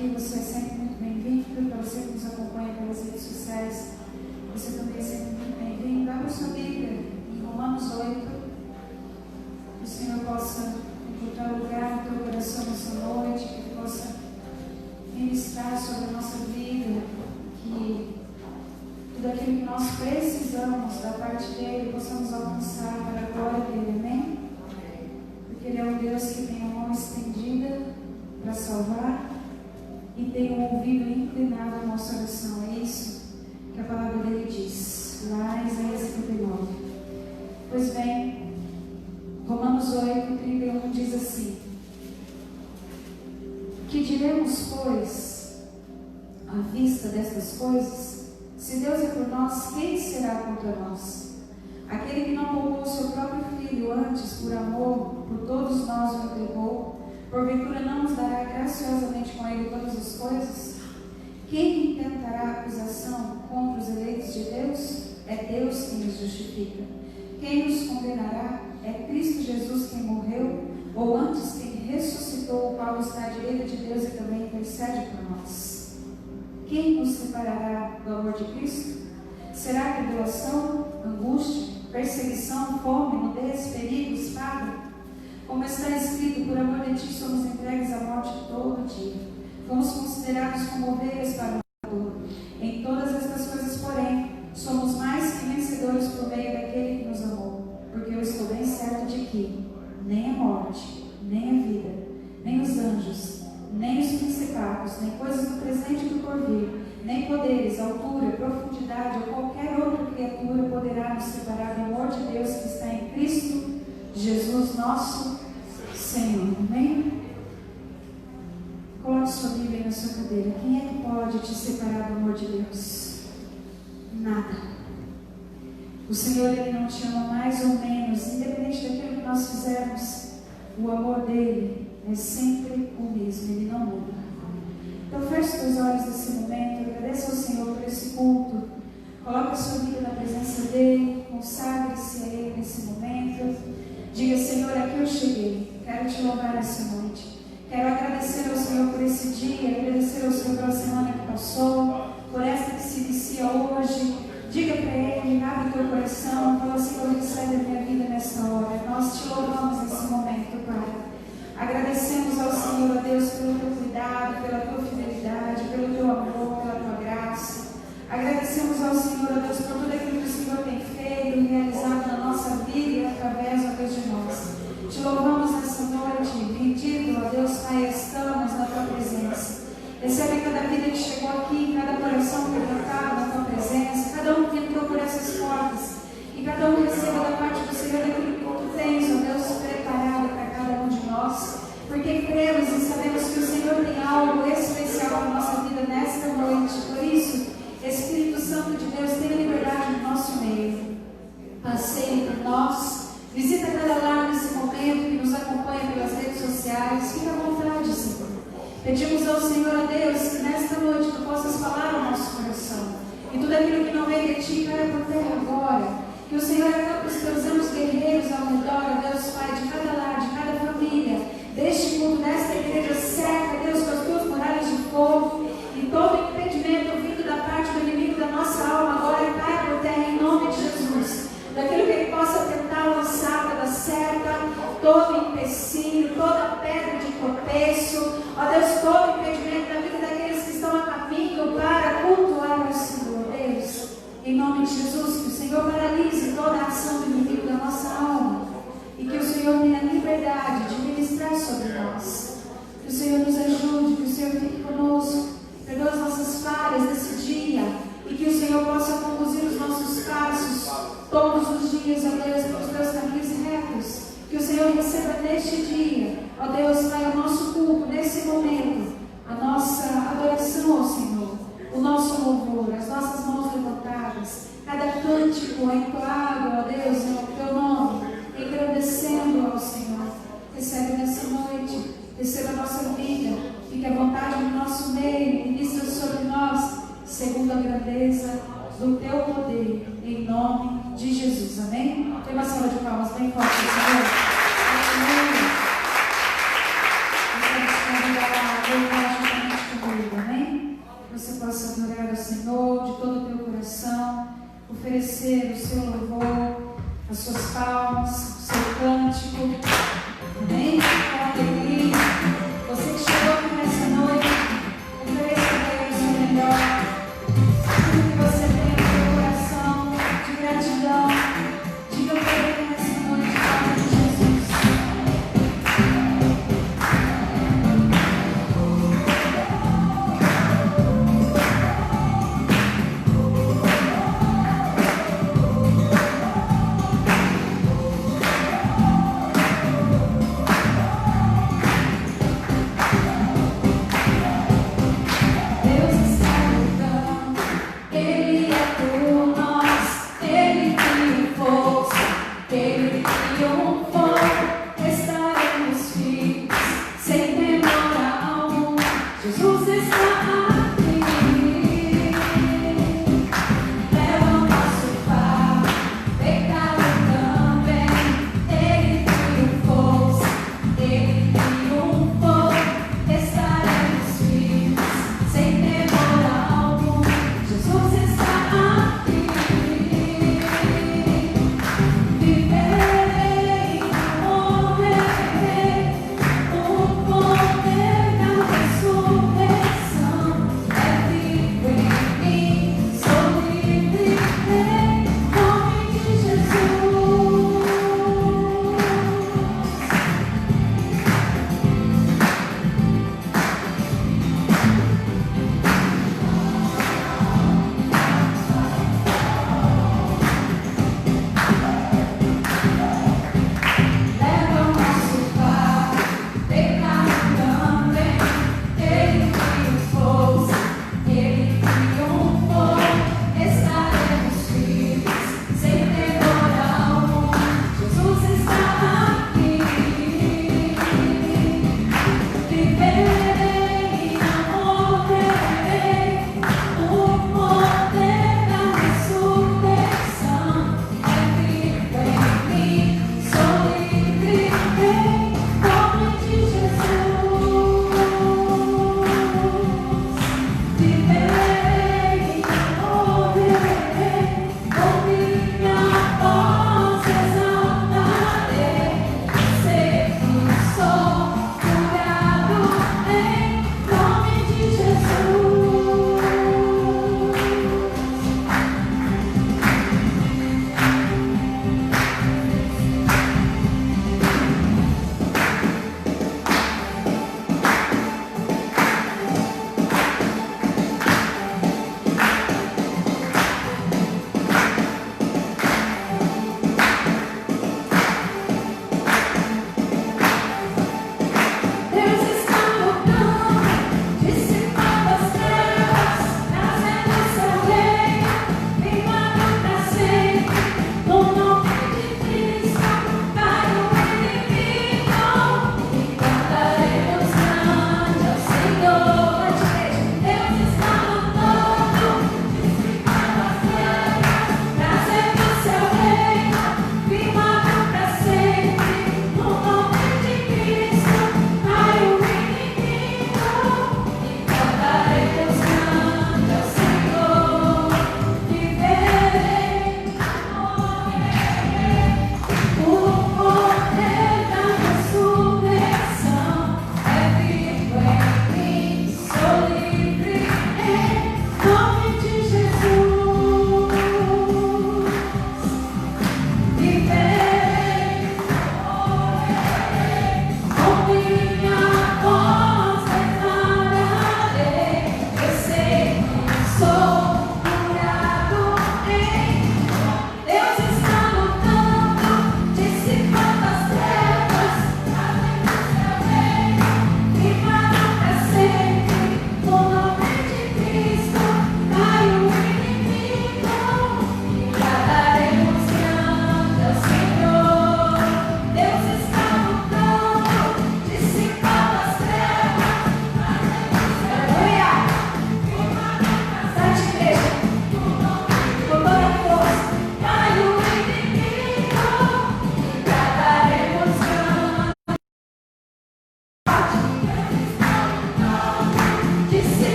aqui, você é sempre muito bem-vindo. Para você que nos acompanha pelas redes sociais, você também é sempre muito bem-vindo. Abra sua Bíblia em Romanos 8. Que o Senhor possa encontrar lugar no teu coração nessa noite, que Ele possa ministrar sobre a nossa vida, que tudo aquilo que nós precisamos da parte dEle possamos alcançar para a glória dEle. Amém? Porque Ele é um Deus que tem a mão estendida para salvar e tem um ouvido inclinado à nossa oração. É isso que a palavra dele diz, lá em Isaías 59. Pois bem, Romanos 8, 31 diz assim: que diremos, pois, à vista destas coisas? Se Deus é por nós, quem será contra nós? Aquele que não poupou seu próprio filho, antes, por amor, por todos nós o entregou, porventura não nos dará graciosamente com ele todas as coisas? Quem intentará acusação contra os eleitos de Deus? É Deus quem nos justifica. Quem nos condenará? É Cristo Jesus quem morreu, ou antes quem ressuscitou, o qual está à direita de Deus e também intercede por nós. Quem nos separará do amor de Cristo? Será tribulação, angústia, perseguição, fome, nudez, perigo, espada? Como está escrito, por amor de ti somos entregues à morte todo dia. Fomos considerados como ovelhas para o matador. Em todas estas coisas, porém, somos mais que vencedores por meio daquele que nos amou. Porque eu estou bem certo de que nem a morte, nem a vida, nem os anjos, nem os principados, nem coisas do presente e do porvir, nem poderes, altura, profundidade ou qualquer outra criatura poderá nos separar do amor de Deus que está em Cristo Jesus nosso Senhor. Amém? Coloque sua Bíblia na sua cadeira. Quem é que pode te separar do amor de Deus? Nada. O Senhor, Ele não te ama mais ou menos, independente daquilo que nós fizermos. O amor dEle é sempre o mesmo, Ele não muda. Então feche seus olhos nesse momento, agradeça ao Senhor por esse culto, coloque a sua vida na presença dEle, consagre-se a Ele nesse momento, diga: Senhor, aqui eu cheguei, quero te louvar essa noite, quero agradecer ao Senhor por esse dia, agradecer ao Senhor pela semana que passou, por esta que se inicia hoje. Diga para Ele, abre o teu coração, fala: Senhor, recebe a minha vida nesta hora. Nós te louvamos nesse momento, Pai. Agradecemos ao Senhor, a Deus, pelo teu cuidado, pela tua fidelidade, pelo teu amor, pela tua graça. Agradecemos ao Senhor, a Deus, por tudo aquilo que o Senhor tem feito e realizado na nossa vida e através, ó Deus, de nós. Te louvamos nessa noite, rendido, ó Deus, Pai, estamos na tua presença. Recebe cada vida que chegou aqui, cada coração quebrantado na tua presença, cada um que entrou por essas portas, e cada um receba da parte do Senhor aquilo que tu tens, ó Deus, preparado para cada um de nós, porque cremos e sabemos que o Senhor tem algo especial para a nossa vida nesta noite. Por isso, Espírito Santo de Deus, tenha liberdade no nosso meio. Passeie por nós, visita cada lar nesse momento, que nos acompanha pelas redes sociais. Fica à vontade, Senhor. Pedimos ao Senhor, a Deus, que nesta noite tu possas falar ao nosso coração, e tudo aquilo que não vem de ti caia por terra agora. Que o Senhor acampe os teus anjos guerreiros ao redor, ó Deus Pai, de cada lar, de cada família, deste mundo, desta igreja, cerca, Deus, com as tuas muralhas de fogo, e todo impedimento vindo da parte do inimigo da nossa alma agora caia por terra em nome de Jesus. Daquilo que ele possa tentar lançar pela certa, todo empecilho, toda pedra de tropeço, ó Deus, todo impedimento da vida daqueles que estão a caminho para cultuar o Senhor, Deus. Em nome de Jesus, que o Senhor paralise toda a ação do inimigo da nossa alma e que o Senhor tenha liberdade de ministrar sobre nós. Que o Senhor nos ajude, que o Senhor fique conosco, perdoe as nossas falhas desse dia e que o Senhor possa conduzir os nossos passos todos os dias, ó Deus, pelos teus caminhos retos. Que o Senhor receba neste dia, ó Deus, Pai, o nosso culto, nesse momento, a nossa adoração ao Senhor, o nosso louvor, as nossas mãos levantadas, cada cântico entoado, ó Deus, no teu nome, engrandecendo ao Senhor. Recebe nessa noite, receba a nossa vida, fique à vontade no nosso meio, ministra sobre nós, segundo a grandeza do teu poder, em nome de Jesus. Amém? Tem uma salva de palmas bem forte, Senhor. Amém. Você está juntamente comigo.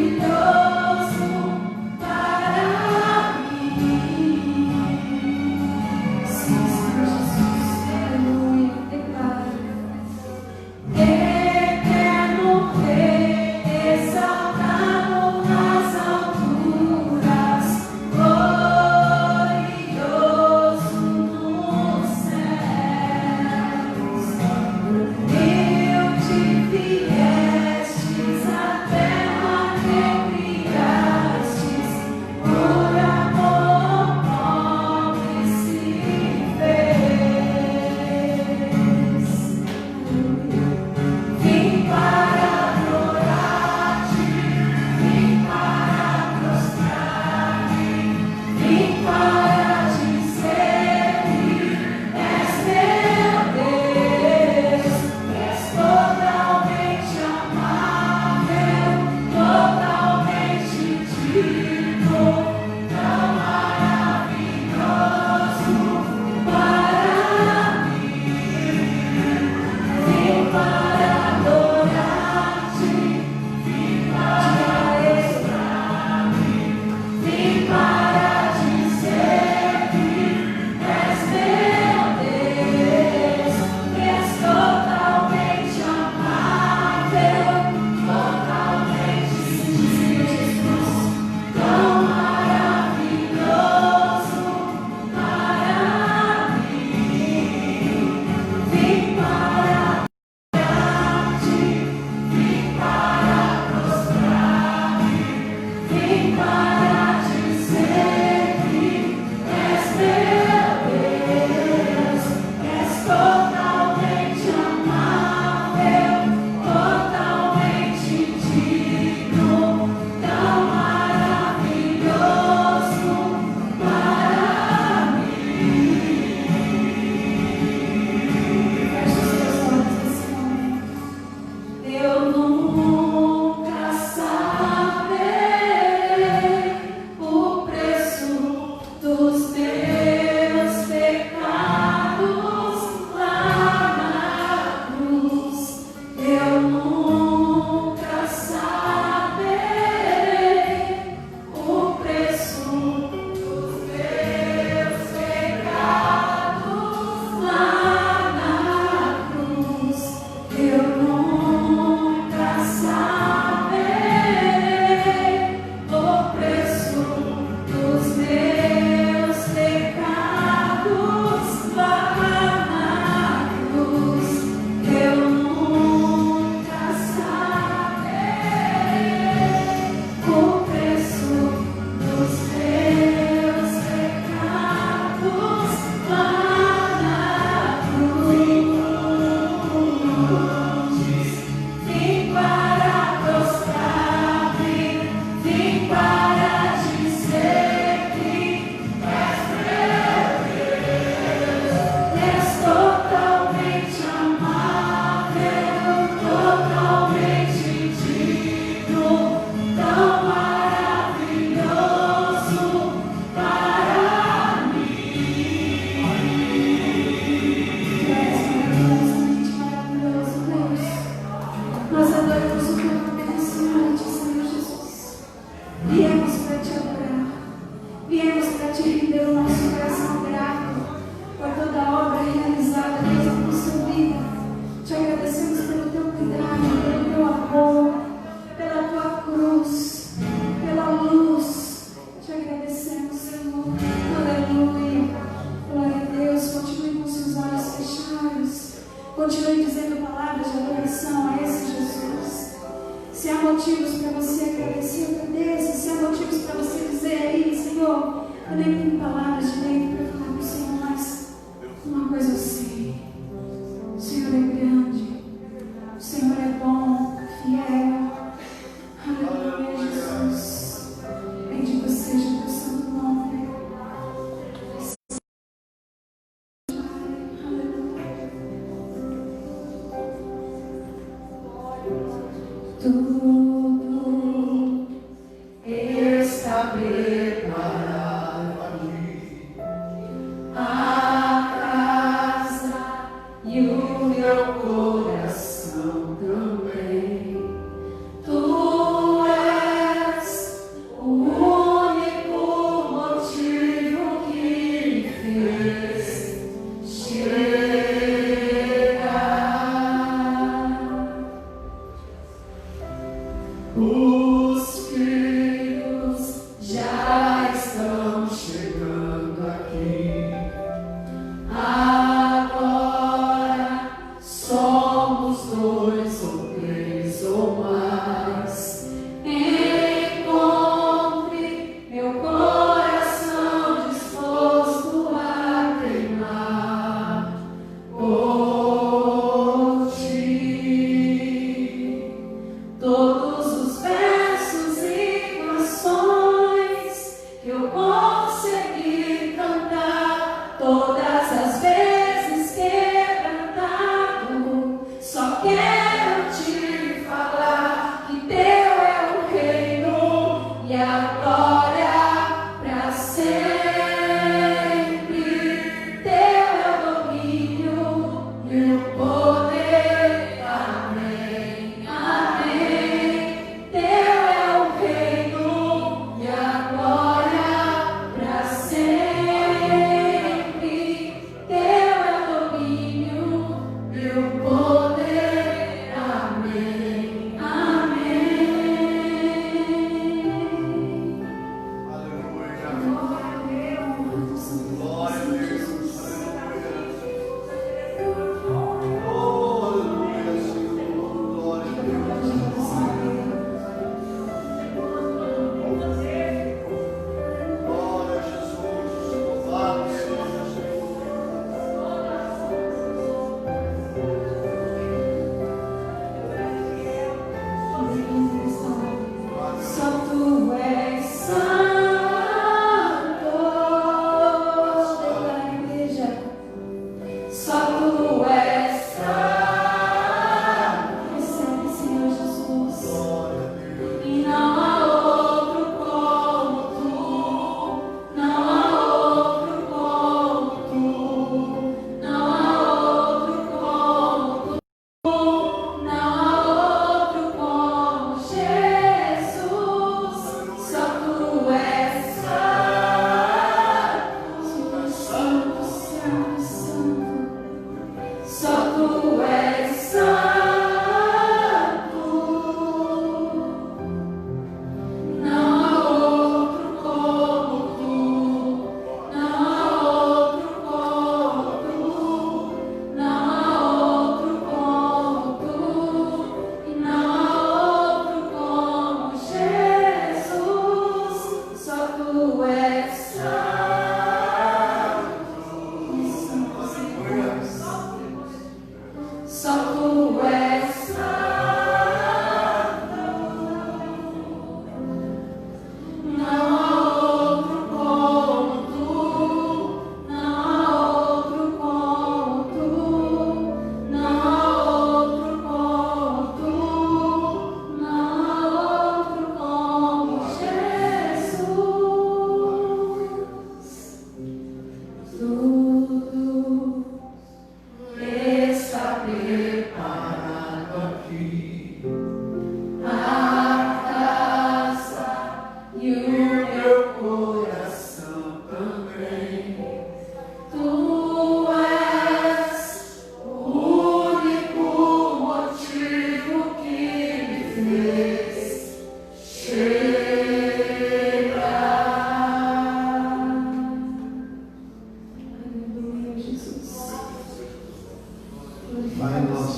Maravilhoso para mim. todas as vezes quebrantado, só quero te falar que teu é o reino e a glória para sempre. Teu é o domínio e o poder. Amém, amém. Teu é o reino e a glória para sempre. Teu é o domínio e o poder. Amém, amém. Aleluia. Glória a Deus. Glória a Deus. Aleluia. Oh, aleluia, Senhor. Glória a Deus. Glória a Jesus. Louvado seja, Senhor. Só tu és santo. Declara, igreja. Só tu és santo. Recebe, Senhor Jesus. Glória a Deus. E não há outro como tu. Não há outro como tu. Não há outro como tu. Não há outro como Jesus. Só tu és santo. Santo, santo, santo. Só tu és santo. Não há outro como tu. Não há outro como tu. Não há outro como tu. E não há outro como Jesus. Só tu és santo. Só tu és santo. Não há outro como tu. Não há outro como tu. Não há outro como tu. Não há outro como Jesus. Tudo está preparado aqui, a casa e o meu coração também. Tu és o único motivo que me fez chegar. Aleluia, Jesus. Pai, nós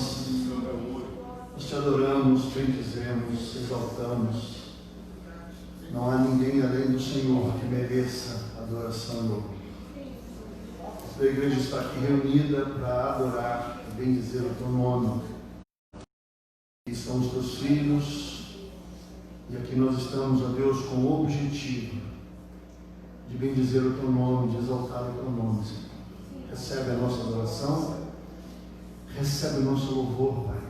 te adoramos, te bendizemos, te exaltamos. Não há ninguém além do Senhor que mereça adoração e louvor. A igreja está aqui reunida para adorar e bendizer o teu nome. Aqui estão os teus filhos e aqui nós estamos, ó Deus, com o objetivo de bendizer o teu nome, de exaltar o teu nome, Senhor. Recebe a nossa adoração, recebe o nosso louvor, Pai,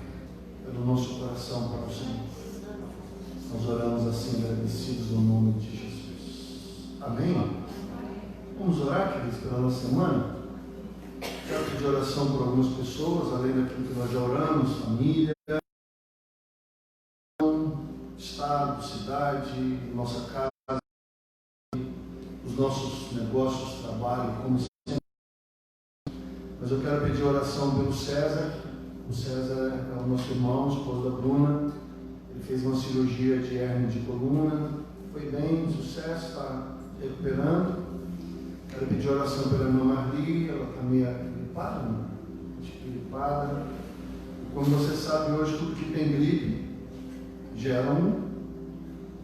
pelo nosso coração para o Senhor. Nós oramos assim, agradecidos no nome de Jesus. Amém? Vamos orar, queridos, pela nossa semana? Quero pedir oração por algumas pessoas, além daquilo que nós já oramos, família, estado, cidade, nossa casa, os nossos negócios, trabalho, como sempre. Mas eu quero pedir oração pelo César. O César é o nosso irmão, esposo da Bruna. Ele fez uma cirurgia de hérnia de coluna. Foi bem, sucesso, está recuperando. Quero pedir oração pela irmã Marli. Ela está meio gripada, né? Gripada. Como você sabe, hoje tudo que tem gripe gera um.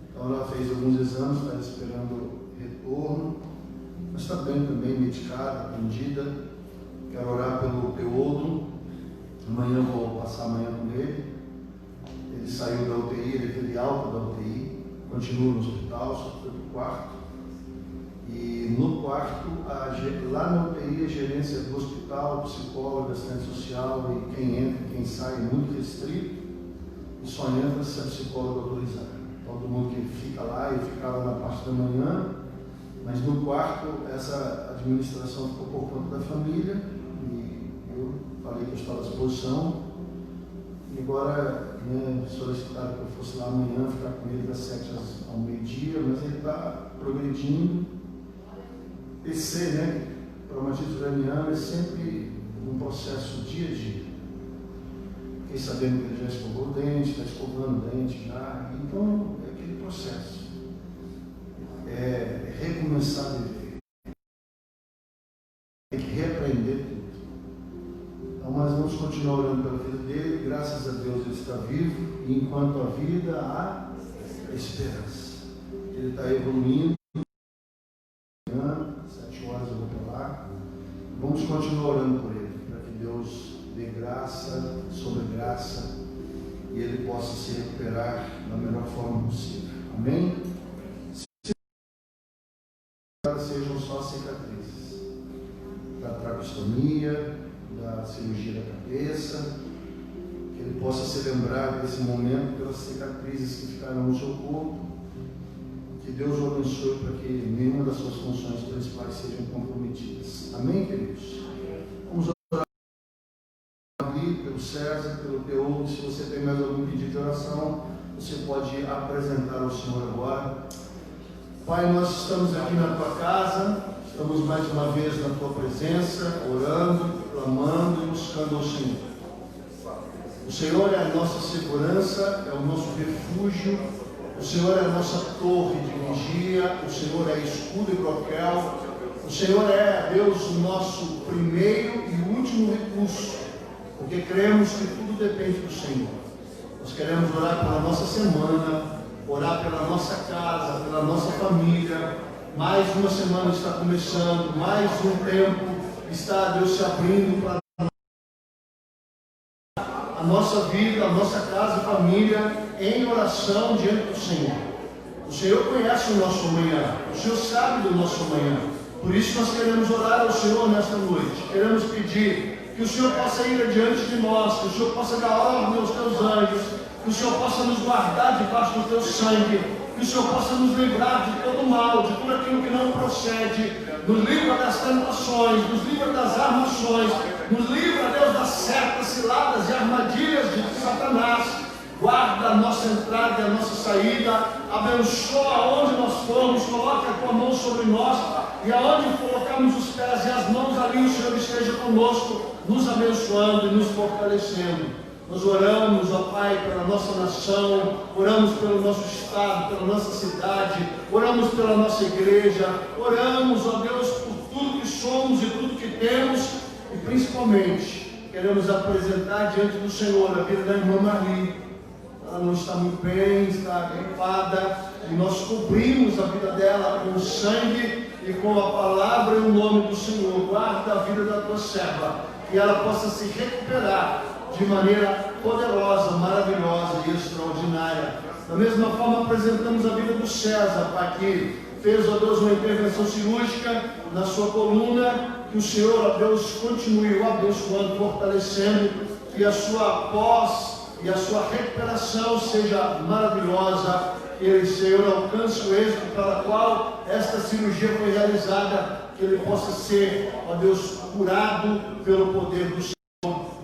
Então ela fez alguns exames, está esperando retorno. Mas está bem também, medicada, atendida. Quero orar pelo Teodo. Amanhã eu vou passar a manhã com ele. Ele saiu da UTI, ele teve alta da UTI, continua no hospital, só foi para o quarto. E E no quarto, lá na UTI, a gerência do hospital, psicólogo, assistente social, e quem entra, quem sai é muito restrito, e só entra se a psicóloga autorizar. Todo mundo que fica lá, e ficava na parte da manhã, mas no quarto, essa administração ficou por conta da família, e eu falei que eu estava à disposição, e agora solicitaram que eu fosse lá amanhã, ficar com ele das 7 ao meio-dia, mas ele está progredindo. PC, traumatismo craniano, é sempre um processo dia a dia. Fiquei sabendo que ele já escovou o dente, está escovando o dente já, então é aquele processo. É recomeçar a viver. Tem que reaprender tudo. Então nós vamos continuar orando pela vida dele, graças a Deus ele está vivo, e enquanto a vida há esperança. Ele está evoluindo. 7 horas eu vou para lá. Vamos continuar orando por ele, para que Deus dê graça sobre graça e ele possa se recuperar da melhor forma possível. Amém? Sejam só cicatrizes da tracostomia, da cirurgia da cabeça, que ele possa se lembrar desse momento pelas cicatrizes que ficaram no seu corpo. Que Deus o abençoe para que nenhuma das suas funções principais sejam comprometidas. Amém, queridos? Vamos orar ali pelo César, pelo Teodo. Se você tem mais algum pedido de oração, você pode apresentar ao Senhor agora. Pai, nós estamos aqui na tua casa, estamos mais uma vez na tua presença, orando, clamando e buscando ao Senhor. O Senhor é a nossa segurança, é o nosso refúgio. O Senhor é a nossa torre de vigia, o Senhor é escudo e broquel, o Senhor é, Deus, o nosso primeiro e último recurso, porque cremos que tudo depende do Senhor. Nós queremos orar pela nossa semana, orar pela nossa casa, pela nossa família. Mais uma semana está começando, mais um tempo está, Deus, se abrindo para a nossa vida, a nossa casa e família em oração diante do Senhor. O Senhor conhece o nosso amanhã, o Senhor sabe do nosso amanhã. Por isso nós queremos orar ao Senhor nesta noite. Queremos pedir que o Senhor possa ir adiante de nós, que o Senhor possa dar ordem aos teus anjos, que o Senhor possa nos guardar debaixo do teu sangue, que o Senhor possa nos livrar de todo mal, de tudo aquilo que não procede, nos livra das tentações, nos livra das armações, nos livra, Deus, das setas, ciladas e armadilhas de Satanás. Guarda a nossa entrada e a nossa saída, abençoa onde nós formos, coloca a tua mão sobre nós, e aonde colocamos os pés e as mãos, ali o Senhor esteja conosco, nos abençoando e nos fortalecendo. Nós oramos, ó Pai, pela nossa nação, oramos pelo nosso estado, pela nossa cidade, oramos pela nossa igreja, oramos, ó Deus, por tudo que somos e tudo que temos, e principalmente queremos apresentar diante do Senhor a vida da irmã Marli. Ela não está muito bem, está gripada, e nós cobrimos a vida dela com o sangue e com a palavra e o nome do Senhor. Guarda a vida da tua serva, que ela possa se recuperar de maneira poderosa, maravilhosa e extraordinária. Da mesma forma, apresentamos a vida do César, Pai, que fez, ó Deus, uma intervenção cirúrgica na sua coluna, que o Senhor, ó Deus, continue o abençoando, fortalecendo, que a sua pós e a sua recuperação seja maravilhosa, que ele, Senhor, alcance o êxito para o qual esta cirurgia foi realizada, que ele possa ser, ó Deus, curado pelo poder do Senhor,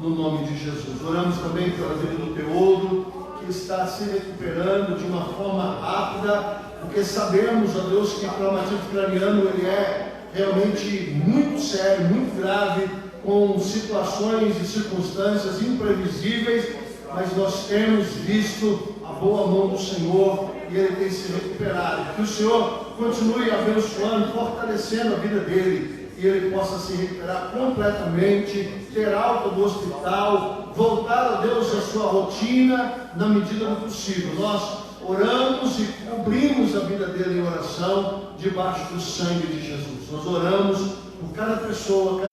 no nome de Jesus. Oramos também pela vida do Teodo, que está se recuperando de uma forma rápida, porque sabemos, ó Deus, que o traumatismo craniano ele é realmente muito sério, muito grave, com situações e circunstâncias imprevisíveis, mas nós temos visto a boa mão do Senhor e ele tem se recuperado. Que o Senhor continue abençoando, fortalecendo a vida dele e ele possa se recuperar completamente, ter alta do hospital, voltar a Deus à sua rotina na medida do possível. Nós oramos e cobrimos a vida dele em oração debaixo do sangue de Jesus. Nós oramos por cada pessoa,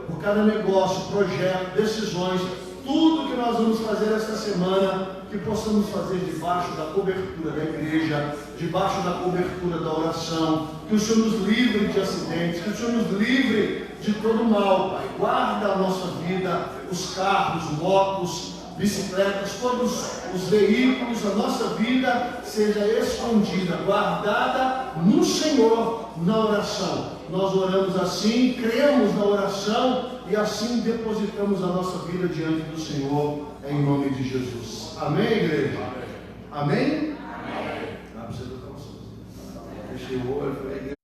por cada negócio, projeto, decisões, tudo que nós vamos fazer esta semana, que possamos fazer debaixo da cobertura da igreja, debaixo da cobertura da oração, que o Senhor nos livre de acidentes, que o Senhor nos livre de todo mal, Pai. Guarda a nossa vida, os carros, motos, bicicletas, todos os veículos, a nossa vida seja escondida, guardada no Senhor, na oração. Nós oramos assim, cremos na oração e assim depositamos a nossa vida diante do Senhor, em nome de Jesus. Amém, igreja? Amém? Amém. Fechei o olho, falei,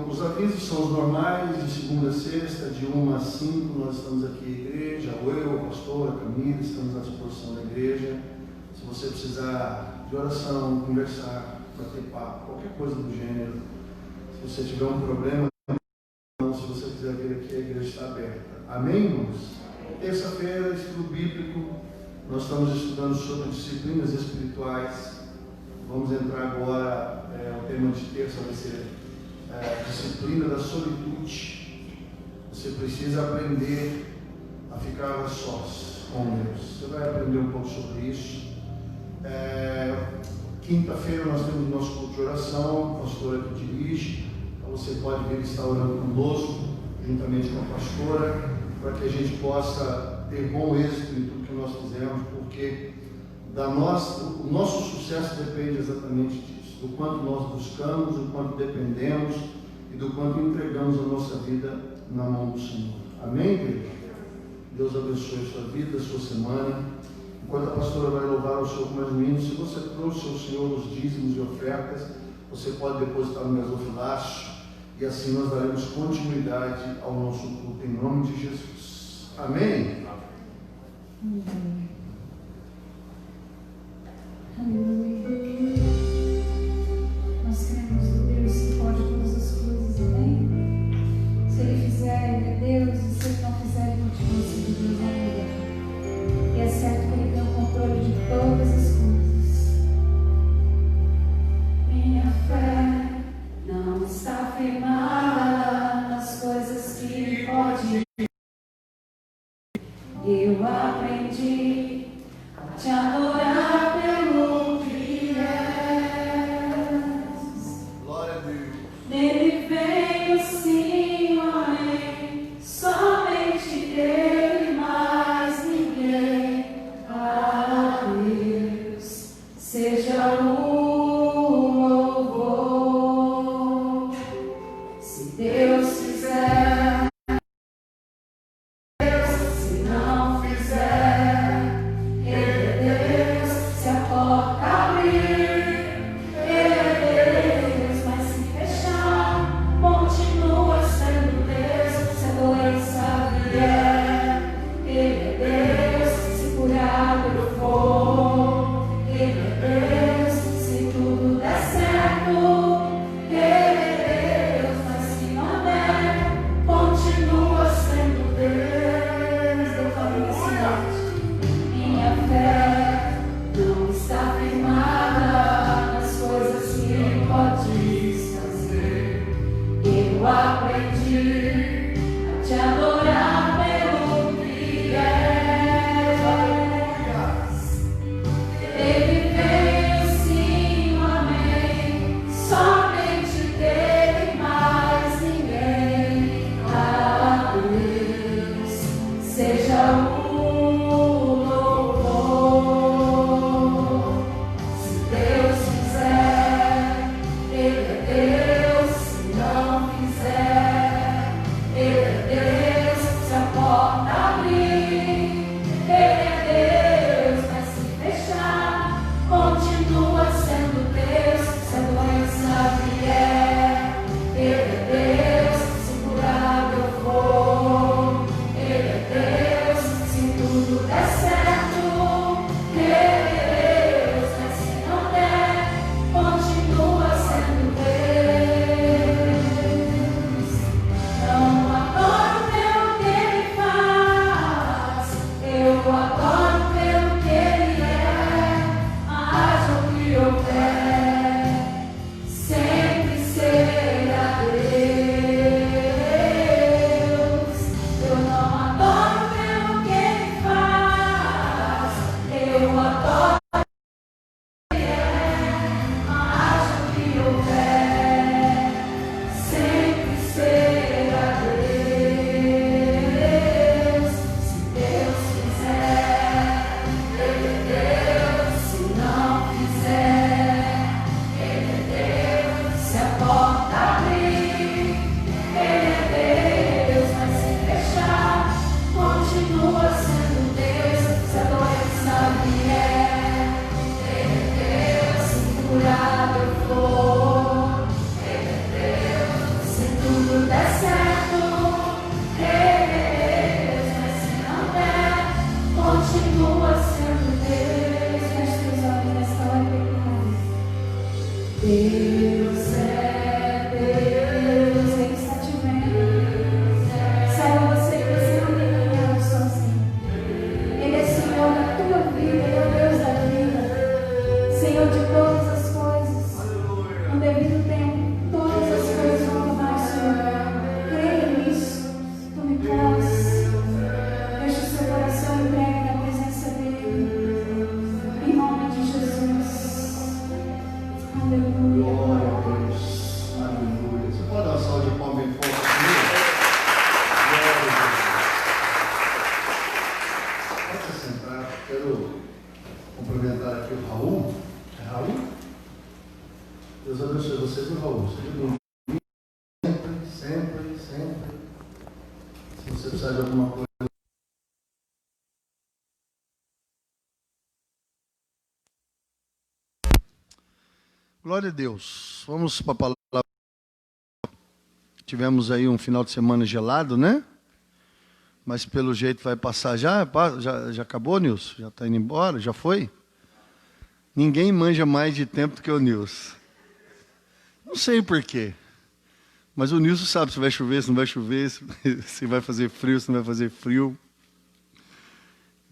os avisos são os normais, de segunda a sexta, de 1 às 5, nós estamos aqui, igreja, eu, a pastora, a Camila, estamos à disposição da igreja. Se você precisar de oração, conversar, bater papo, qualquer coisa do gênero, se você tiver um problema, se você quiser vir aqui, a igreja está aberta. Amém, irmãos? Terça-feira, estudo bíblico, nós estamos estudando sobre disciplinas espirituais. Vamos entrar agora, o tema de terça vai ser disciplina da solitude. Você precisa aprender a ficar a sós com Deus. Você vai aprender um pouco sobre isso. Quinta-feira nós temos nosso culto de oração, a pastora que dirige. Então você pode vir estar orando conosco, juntamente com a pastora, para que a gente possa ter bom êxito em tudo que nós fizermos, porque o nosso sucesso depende exatamente disso, do quanto nós buscamos, do quanto dependemos e do quanto entregamos a nossa vida na mão do Senhor. Amém, igreja? Deus abençoe a sua vida, a sua semana. Enquanto a pastora vai louvar o Senhor com mais um hino, se você trouxe ao Senhor os dízimos e ofertas, você pode depositar no gasofilácio e assim nós daremos continuidade ao nosso culto em nome de Jesus. Amém? Amém. Aleluia. Nós cremos no Deus que pode todas as coisas, amém? Se Ele fizer, Ele é Deus, e se Ele não fizer, Ele continua sendo Deus, amém? E é certo que Ele tem o controle de todas as coisas. Minha fé não está firmada nas coisas que Ele pode. Eu aprendi a te adorar pelo que és. Glória a Deus. Nele veio sim, amém. Somente Ele, mais ninguém. A Deus seja o louvor. Se Deus quiser, se não fizer, Ele é Deus. Se a porta abrir, Ele é Deus. Mas se fechar, continua sendo Deus. Se a doença vier, Ele é Deus. Se curar eu for, Ele é Deus. Se tudo der certo, Ele é Deus. Mas se não der, continua sendo Deus. Eu falei assim, minha fé não está firmada nas coisas que Ele pode fazer. Eu aprendi a te adorar pelo que és. Ele veio sim, amém. Somente dele, mais ninguém. A Deus seja o louvor. Se Deus quiser, Ele é Deus. Se não quiser, Ele é Deus. sempre. Se você precisar de alguma coisa. Glória a Deus. Vamos para a palavra. Tivemos aí um final de semana gelado, né? Mas pelo jeito vai passar já. Já acabou, Nilson? Já está indo embora? Já foi? Ninguém manja mais de tempo do que o Nilson. Não sei porquê. Mas o Nilson sabe se vai chover, se não vai chover, se vai fazer frio, se não vai fazer frio.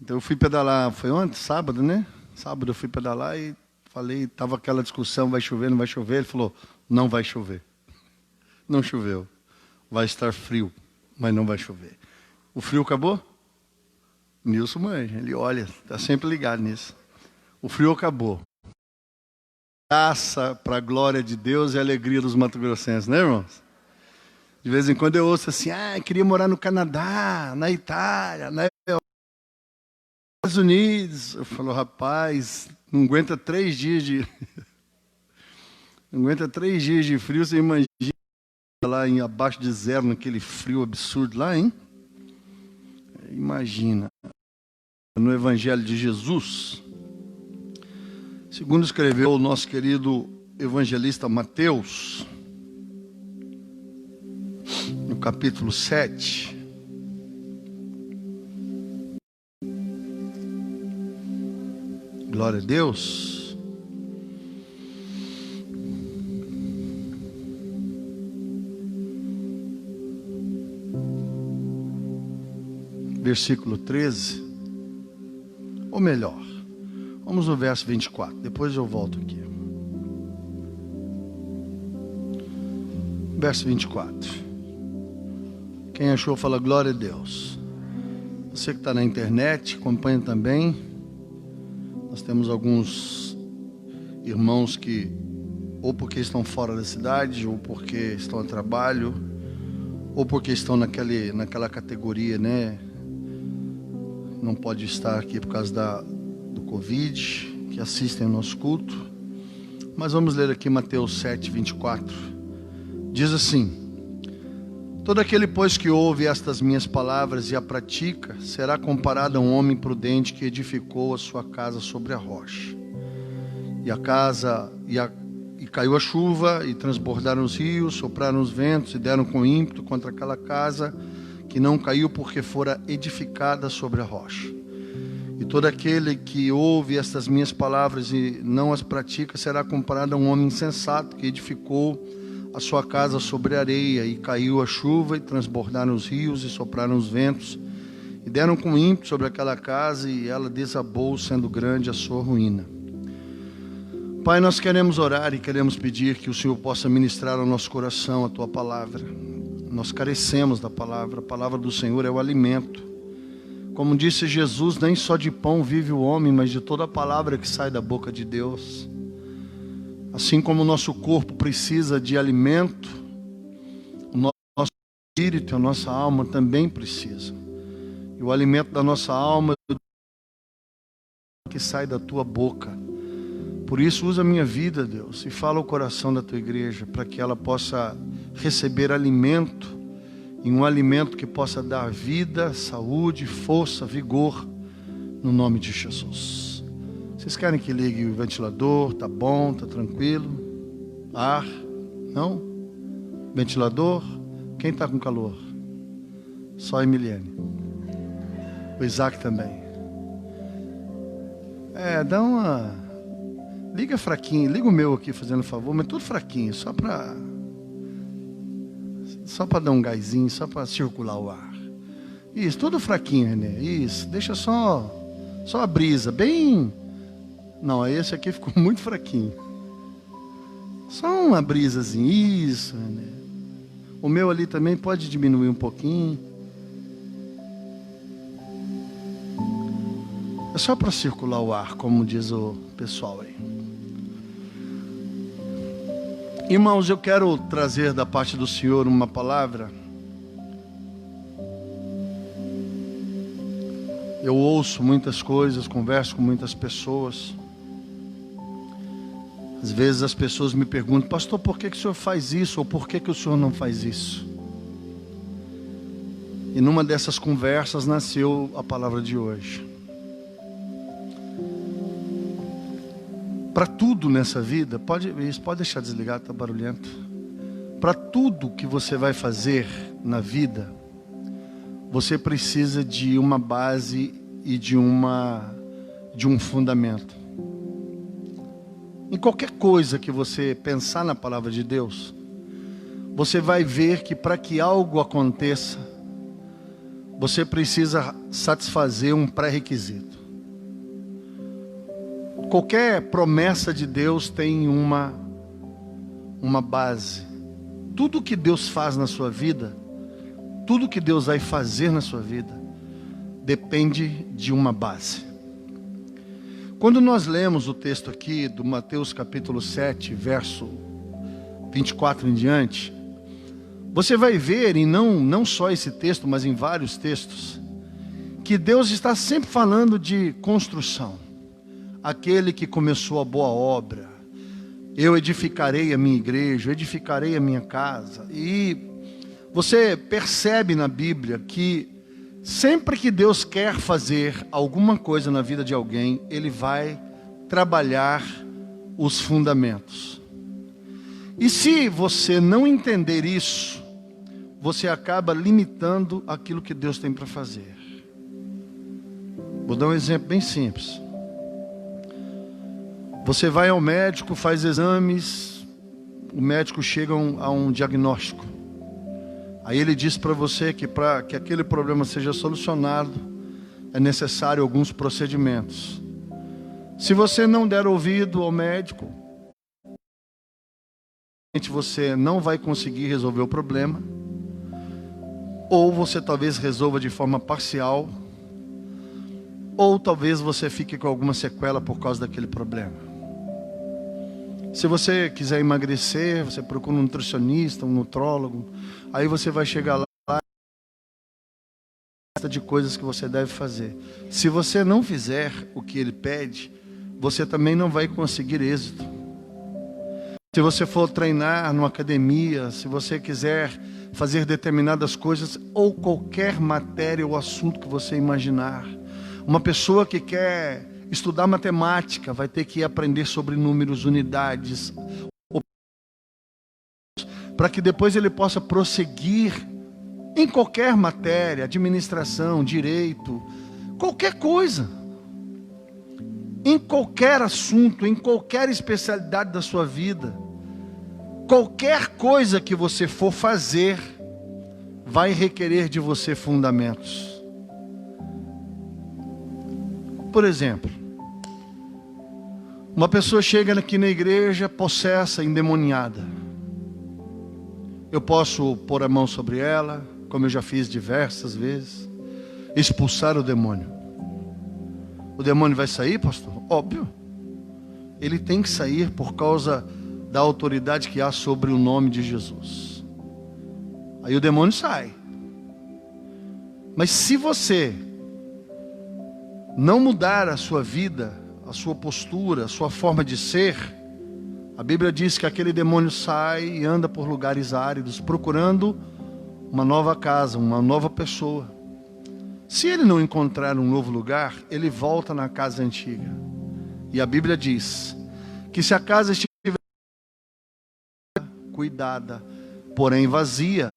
Então eu fui pedalar, foi ontem? Sábado, né? Sábado eu fui pedalar e falei, estava aquela discussão, vai chover, não vai chover? Ele falou, não vai chover. Não choveu. Vai estar frio, mas não vai chover. O frio acabou? Nilson manja, ele olha, está sempre ligado nisso. O frio acabou. Graça para a glória de Deus e a alegria dos mato-grossenses, né, irmãos? De vez em quando eu ouço assim, queria morar no Canadá, na Itália, nos Estados Unidos. Eu falo, rapaz, não aguenta 3 dias de... não aguenta 3 dias de frio, você imagina lá abaixo de zero, naquele frio absurdo lá, hein? Imagina. No Evangelho de Jesus, segundo escreveu o nosso querido evangelista Mateus, no capítulo 7, glória a Deus, versículo 13, ou melhor, vamos no verso 24, depois eu volto aqui. Verso 24. Quem achou, fala glória a Deus. Você que está na internet, acompanha também. Nós temos alguns irmãos que, ou porque estão fora da cidade, ou porque estão a trabalho, ou porque estão naquela categoria, né? Não pode estar aqui por causa do Covid, que assistem ao nosso culto. Mas vamos ler aqui Mateus 7, 24. Diz assim: todo aquele, pois, que ouve estas minhas palavras e a pratica, será comparado a um homem prudente que edificou a sua casa sobre a rocha. E caiu a chuva, e transbordaram os rios, sopraram os ventos, e deram com ímpeto contra aquela casa, que não caiu porque fora edificada sobre a rocha. E todo aquele que ouve estas minhas palavras e não as pratica, será comparado a um homem insensato que edificou a sua casa sobre a areia, e caiu a chuva, e transbordaram os rios, e sopraram os ventos, e deram com ímpeto sobre aquela casa, e ela desabou, sendo grande a sua ruína. Pai, nós queremos orar e queremos pedir que o Senhor possa ministrar ao nosso coração a Tua palavra. Nós carecemos da palavra, a palavra do Senhor é o alimento. Como disse Jesus, nem só de pão vive o homem, mas de toda a palavra que sai da boca de Deus. Assim como o nosso corpo precisa de alimento, o nosso espírito, a nossa alma também precisa. E o alimento da nossa alma é o que sai da Tua boca. Por isso, usa a minha vida, Deus, e fala ao coração da Tua igreja, para que ela possa receber alimento, e um alimento que possa dar vida, saúde, força, vigor, no nome de Jesus. Vocês querem que ligue o ventilador? Tá bom, tá tranquilo? Ar? Não? Ventilador? Quem está com calor? Só a Emiliane. O Isaac também. Dá uma... Liga fraquinho, liga o meu aqui fazendo favor, mas tudo fraquinho, só para dar um gásinho, só para circular o ar. Isso, tudo fraquinho, Renê. Isso, deixa só a brisa, bem... Não, esse aqui ficou muito fraquinho. Só uma brisazinha. Isso, né? O meu ali também pode diminuir um pouquinho. É só para circular o ar, como diz o pessoal aí. Irmãos, eu quero trazer da parte do Senhor uma palavra. Eu ouço muitas coisas, converso com muitas pessoas. Às vezes as pessoas me perguntam: pastor, por que o senhor faz isso? Ou por que o senhor não faz isso? E numa dessas conversas nasceu a palavra de hoje. Para tudo nessa vida, pode deixar desligado, está barulhento. Para tudo que você vai fazer na vida, você precisa de uma base e de um fundamento. Em qualquer coisa que você pensar na palavra de Deus, você vai ver que para que algo aconteça, você precisa satisfazer um pré-requisito. Qualquer promessa de Deus tem uma base. Tudo que Deus faz na sua vida, tudo que Deus vai fazer na sua vida, depende de uma base. Quando nós lemos o texto aqui do Mateus capítulo 7, verso 24 em diante, você vai ver, e não só esse texto, mas em vários textos, que Deus está sempre falando de construção. Aquele que começou a boa obra, eu edificarei a minha igreja, eu edificarei a minha casa. E você percebe na Bíblia que sempre que Deus quer fazer alguma coisa na vida de alguém, Ele vai trabalhar os fundamentos. E se você não entender isso, você acaba limitando aquilo que Deus tem para fazer. Vou dar um exemplo bem simples. Você vai ao médico, faz exames, o médico chega a um diagnóstico. Aí ele diz para você que para que aquele problema seja solucionado, é necessário alguns procedimentos. Se você não der ouvido ao médico, você não vai conseguir resolver o problema, ou você talvez resolva de forma parcial, ou talvez você fique com alguma sequela por causa daquele problema. Se você quiser emagrecer, você procura um nutricionista, um nutrólogo, aí você vai chegar lá de coisas que você deve fazer. Se você não fizer o que ele pede, você também não vai conseguir êxito. Se você for treinar numa academia, se você quiser fazer determinadas coisas, ou qualquer matéria ou assunto que você imaginar, uma pessoa que quer estudar matemática vai ter que aprender sobre números, unidades, para que depois ele possa prosseguir em qualquer matéria, administração, direito, qualquer coisa, em qualquer assunto, em qualquer especialidade da sua vida. Qualquer coisa que você for fazer vai requerer de você fundamentos. Por exemplo, uma pessoa chega aqui na igreja possessa, endemoniada. Eu posso pôr a mão sobre ela, como eu já fiz diversas vezes, expulsar o demônio. O demônio vai sair, pastor? Óbvio. Ele tem que sair por causa da autoridade que há sobre o nome de Jesus. Aí o demônio sai. Mas se você não mudar a sua vida, a sua postura, a sua forma de ser, a Bíblia diz que aquele demônio sai e anda por lugares áridos, procurando uma nova casa, uma nova pessoa. Se ele não encontrar um novo lugar, ele volta na casa antiga. E a Bíblia diz que se a casa estiver cuidada, porém vazia,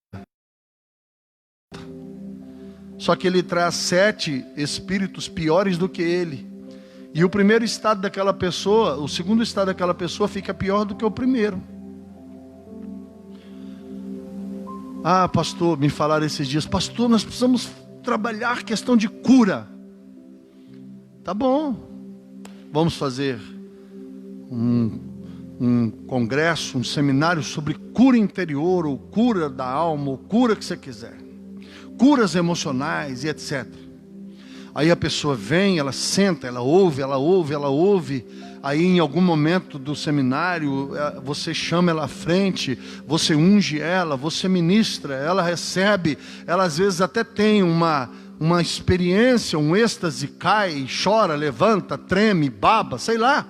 só que ele traz 7 espíritos piores do que ele. E o primeiro estado daquela pessoa, o segundo estado daquela pessoa fica pior do que o primeiro. Ah, pastor, me falaram esses dias, pastor, nós precisamos trabalhar questão de cura. Tá bom, vamos fazer um congresso, um seminário sobre cura interior, ou cura da alma, ou cura que você quiser. Curas emocionais e etc. Aí a pessoa vem, ela senta, ela ouve. Aí em algum momento do seminário, você chama ela à frente, você unge ela, você ministra, ela recebe, ela às vezes até tem uma experiência, um êxtase, cai, chora, levanta, treme, baba, sei lá.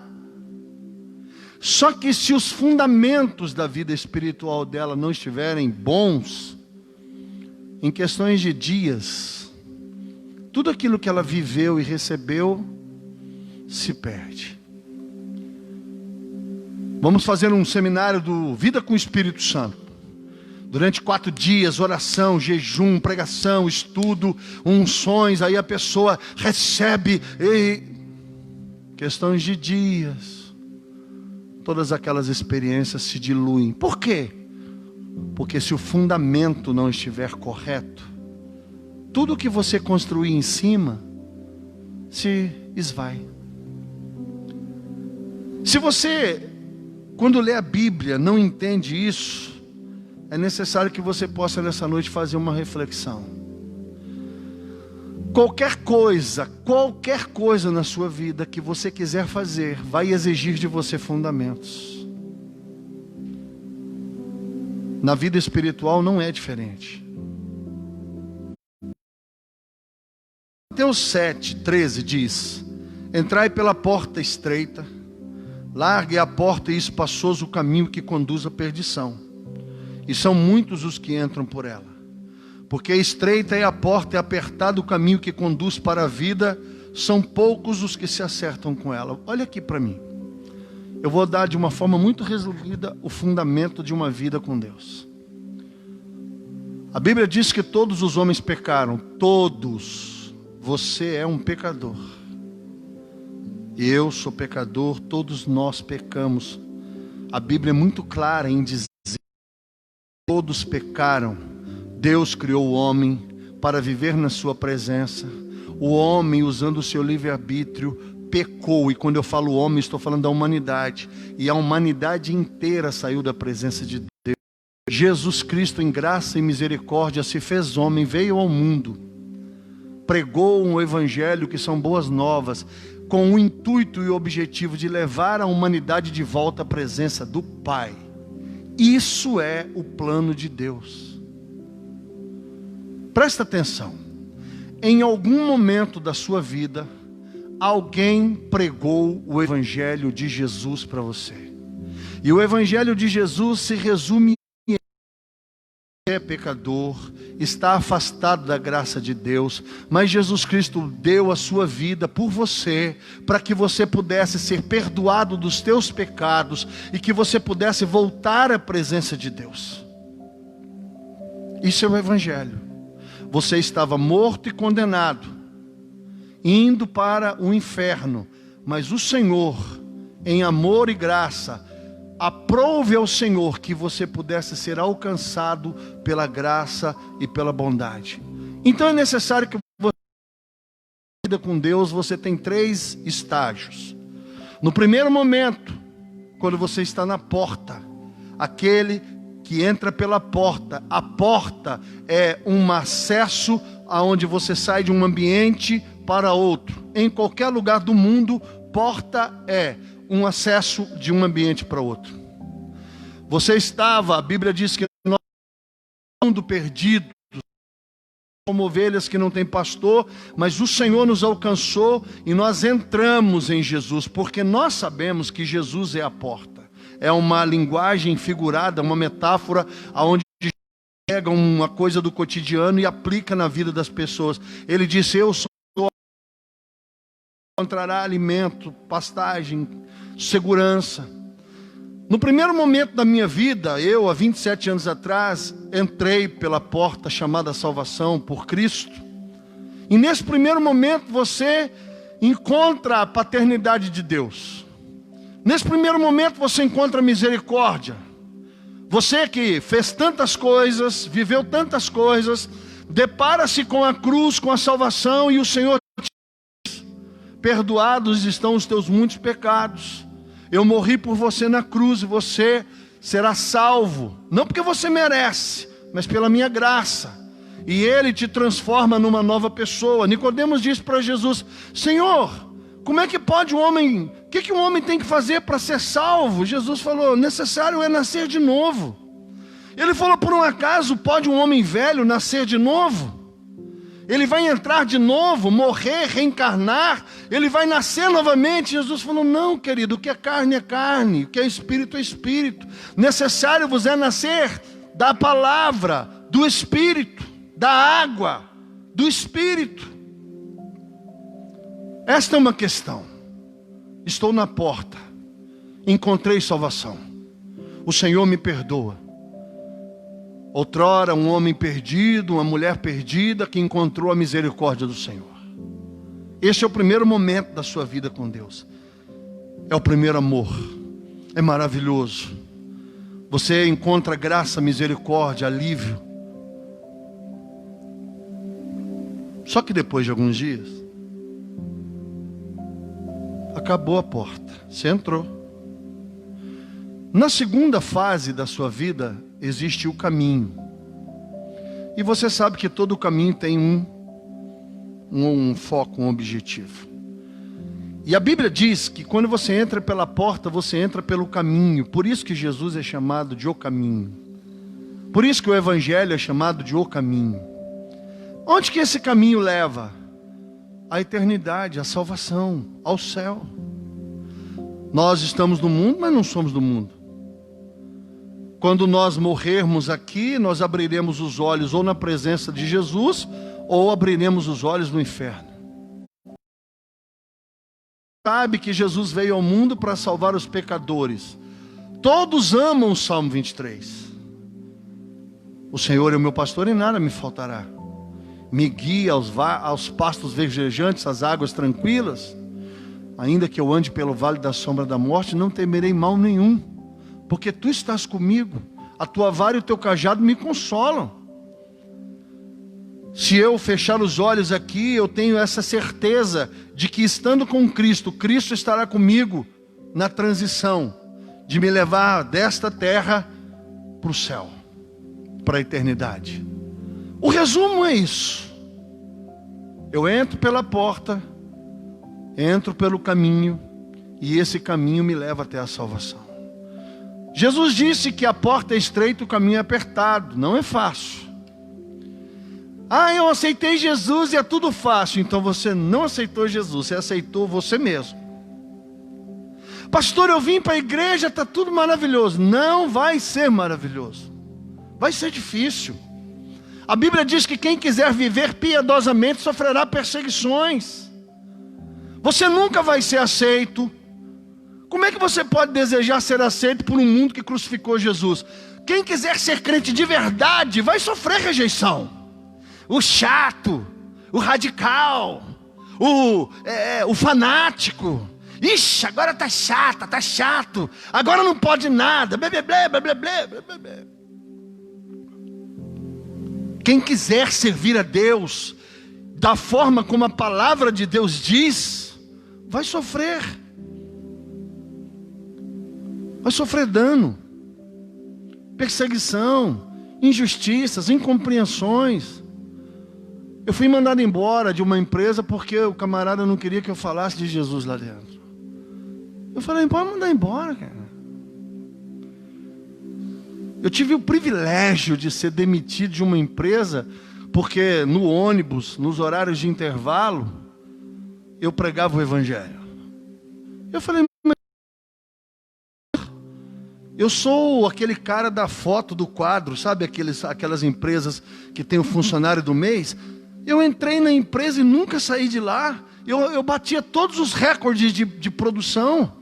Só que se os fundamentos da vida espiritual dela não estiverem bons, em questões de dias, tudo aquilo que ela viveu e recebeu se perde. Vamos fazer um seminário do Vida com o Espírito Santo. Durante 4 dias, oração, jejum, pregação, estudo, unções, aí a pessoa recebe, e questões de dias, todas aquelas experiências se diluem. Por quê? Porque se o fundamento não estiver correto, tudo que você construir em cima se esvai. Se você, quando lê a Bíblia, não entende isso, é necessário que você possa nessa noite fazer uma reflexão. Qualquer coisa na sua vida que você quiser fazer, vai exigir de você fundamentos. Na vida espiritual não é diferente. Mateus 7:13 diz: entrai pela porta estreita, largue a porta e espaçoso o caminho que conduz à perdição, e são muitos os que entram por ela. Porque estreita é a porta e apertado o caminho que conduz para a vida, são poucos os que se acertam com ela. Olha aqui para mim. Eu vou dar de uma forma muito resumida o fundamento de uma vida com Deus. A Bíblia diz que todos os homens pecaram. Todos. Você é um pecador. Eu sou pecador, todos nós pecamos. A Bíblia é muito clara em dizer que todos pecaram. Deus criou o homem para viver na sua presença. O homem, usando o seu livre-arbítrio, pecou. E quando eu falo homem, estou falando da humanidade. E a humanidade inteira saiu da presença de Deus. Jesus Cristo, em graça e misericórdia, se fez homem, veio ao mundo, pregou um evangelho que são boas novas, com o intuito e o objetivo de levar a humanidade de volta à presença do Pai. Isso é o plano de Deus. Presta atenção. Em algum momento da sua vida, alguém pregou o evangelho de Jesus para você. E o evangelho de Jesus se resume: é pecador, está afastado da graça de Deus, mas Jesus Cristo deu a sua vida por você, para que você pudesse ser perdoado dos teus pecados e que você pudesse voltar à presença de Deus. Isso é o evangelho. Você estava morto e condenado, indo para o inferno, mas o Senhor, em amor e graça, aprove ao Senhor que você pudesse ser alcançado pela graça e pela bondade. Então é necessário que você, na vida com Deus, você tem 3 estágios. No primeiro momento, quando você está na porta, aquele que entra pela porta, a porta é um acesso aonde você sai de um ambiente para outro. Em qualquer lugar do mundo, porta é um acesso de um ambiente para outro. Você estava, a Bíblia diz que nós estamos no mundo perdido, como ovelhas que não têm pastor, mas o Senhor nos alcançou e nós entramos em Jesus, porque nós sabemos que Jesus é a porta. É uma linguagem figurada, uma metáfora, onde pega uma coisa do cotidiano e aplica na vida das pessoas. Ele disse: eu sou, encontrará alimento, pastagem, segurança. No primeiro momento da minha vida, eu, há 27 anos atrás, entrei pela porta chamada salvação por Cristo. E nesse primeiro momento você encontra a paternidade de Deus. Nesse primeiro momento você encontra a misericórdia. Você que fez tantas coisas, viveu tantas coisas, depara-se com a cruz, com a salvação, e o Senhor diz: perdoados estão os teus muitos pecados. Eu morri por você na cruz e você será salvo. Não porque você merece, mas pela minha graça. E Ele te transforma numa nova pessoa. Nicodemos disse para Jesus: Senhor, como é que pode um homem... O que um homem tem que fazer para ser salvo? Jesus falou: necessário é nascer de novo. Ele falou: por um acaso pode um homem velho nascer de novo? Ele vai entrar de novo, morrer, reencarnar, ele vai nascer novamente. Jesus falou: não, querido, o que é carne, o que é espírito. Necessário vos é nascer da palavra, do Espírito. da água, do Espírito. Esta é uma questão. Estou na porta, encontrei salvação. O Senhor me perdoa. Outrora, um homem perdido, uma mulher perdida, que encontrou a misericórdia do Senhor. Este é o primeiro momento da sua vida com Deus. É o primeiro amor. É maravilhoso. Você encontra graça, misericórdia, alívio. Só que depois de alguns dias, acabou a porta. Você entrou. Na segunda fase da sua vida, existe o caminho. E você sabe que todo caminho tem um foco, um objetivo. E a Bíblia diz que quando você entra pela porta, você entra pelo caminho. Por isso que Jesus é chamado de o caminho. Por isso que o Evangelho é chamado de o caminho. Onde que esse caminho leva? À eternidade, à salvação, ao céu. Nós estamos no mundo, mas não somos do mundo. Quando nós morrermos aqui, nós abriremos os olhos ou na presença de Jesus, ou abriremos os olhos no inferno. Sabe que Jesus veio ao mundo para salvar os pecadores. Todos amam o Salmo 23. O Senhor é o meu pastor e nada me faltará. Me guia aos pastos verdejantes, às águas tranquilas. Ainda que eu ande pelo vale da sombra da morte, não temerei mal nenhum, porque tu estás comigo. A tua vara e o teu cajado me consolam. Se eu fechar os olhos aqui, eu tenho essa certeza de que estando com Cristo, Cristo estará comigo na transição de me levar desta terra para o céu, para a eternidade. O resumo é isso. Eu entro pela porta, entro pelo caminho, e esse caminho me leva até a salvação. Jesus disse que a porta é estreita, o caminho é apertado. Não é fácil. Eu aceitei Jesus e é tudo fácil. Então você não aceitou Jesus, você aceitou você mesmo. Pastor, eu vim para a igreja, está tudo maravilhoso. Não vai ser maravilhoso. Vai ser difícil. A Bíblia diz que quem quiser viver piedosamente sofrerá perseguições. Você nunca vai ser aceito. Como é que você pode desejar ser aceito por um mundo que crucificou Jesus? Quem quiser ser crente de verdade vai sofrer rejeição. O chato, o radical, o fanático. Ixi, agora tá chata, tá chato. Agora não pode nada. Blá, blá, blá, blá, blá, blá, blá. Quem quiser servir a Deus da forma como a palavra de Deus diz, vai sofrer. Vai sofrer dano, perseguição, injustiças, incompreensões. Eu fui mandado embora de uma empresa porque o camarada não queria que eu falasse de Jesus lá dentro. Eu falei, pode mandar embora, cara. Eu tive o privilégio de ser demitido de uma empresa porque no ônibus, nos horários de intervalo, eu pregava o Evangelho. Eu falei, eu sou aquele cara da foto do quadro, sabe aquelas empresas que tem o funcionário do mês? Eu entrei na empresa e nunca saí de lá. Eu batia todos os recordes de produção.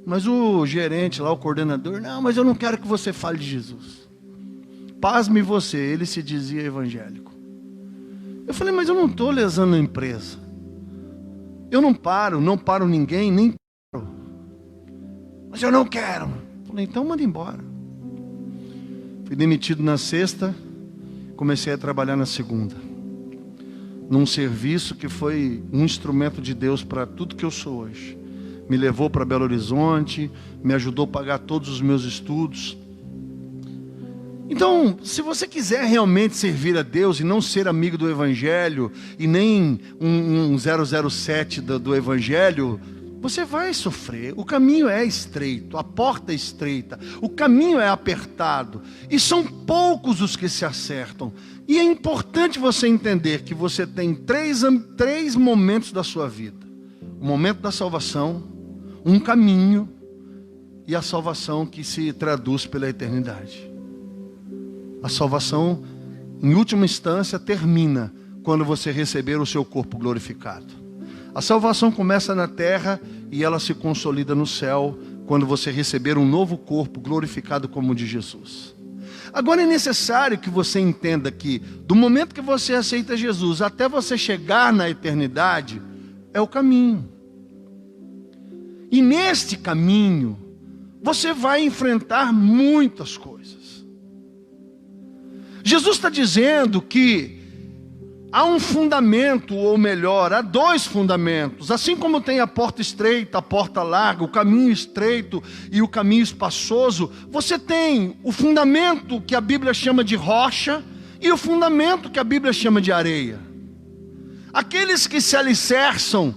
Mas o gerente lá, o coordenador, não, mas eu não quero que você fale de Jesus. Pasme você, ele se dizia evangélico. Eu falei, mas eu não estou lesando a empresa. Eu não paro ninguém, nem paro. Mas eu não quero. Falei, então manda embora. Fui demitido na sexta, comecei a trabalhar na segunda. Num serviço que foi um instrumento de Deus para tudo que eu sou hoje. Me levou para Belo Horizonte, me ajudou a pagar todos os meus estudos. Então, se você quiser realmente servir a Deus e não ser amigo do Evangelho, e nem um 007 do Evangelho, você vai sofrer. O caminho é estreito, a porta é estreita, o caminho é apertado, e são poucos os que se acertam. E é importante você entender que você tem três momentos da sua vida: o momento da salvação, um caminho e a salvação que se traduz pela eternidade. A salvação em última instância, termina quando você receber o seu corpo glorificado. A salvação começa na terra e ela se consolida no céu quando você receber um novo corpo glorificado como o de Jesus. Agora é necessário que você entenda que do momento que você aceita Jesus até você chegar na eternidade, é o caminho. E neste caminho, você vai enfrentar muitas coisas. Jesus está dizendo que há um fundamento, ou melhor, há dois fundamentos. Assim como tem a porta estreita, a porta larga, o caminho estreito e o caminho espaçoso, você tem o fundamento que a Bíblia chama de rocha e o fundamento que a Bíblia chama de areia. Aqueles que se alicerçam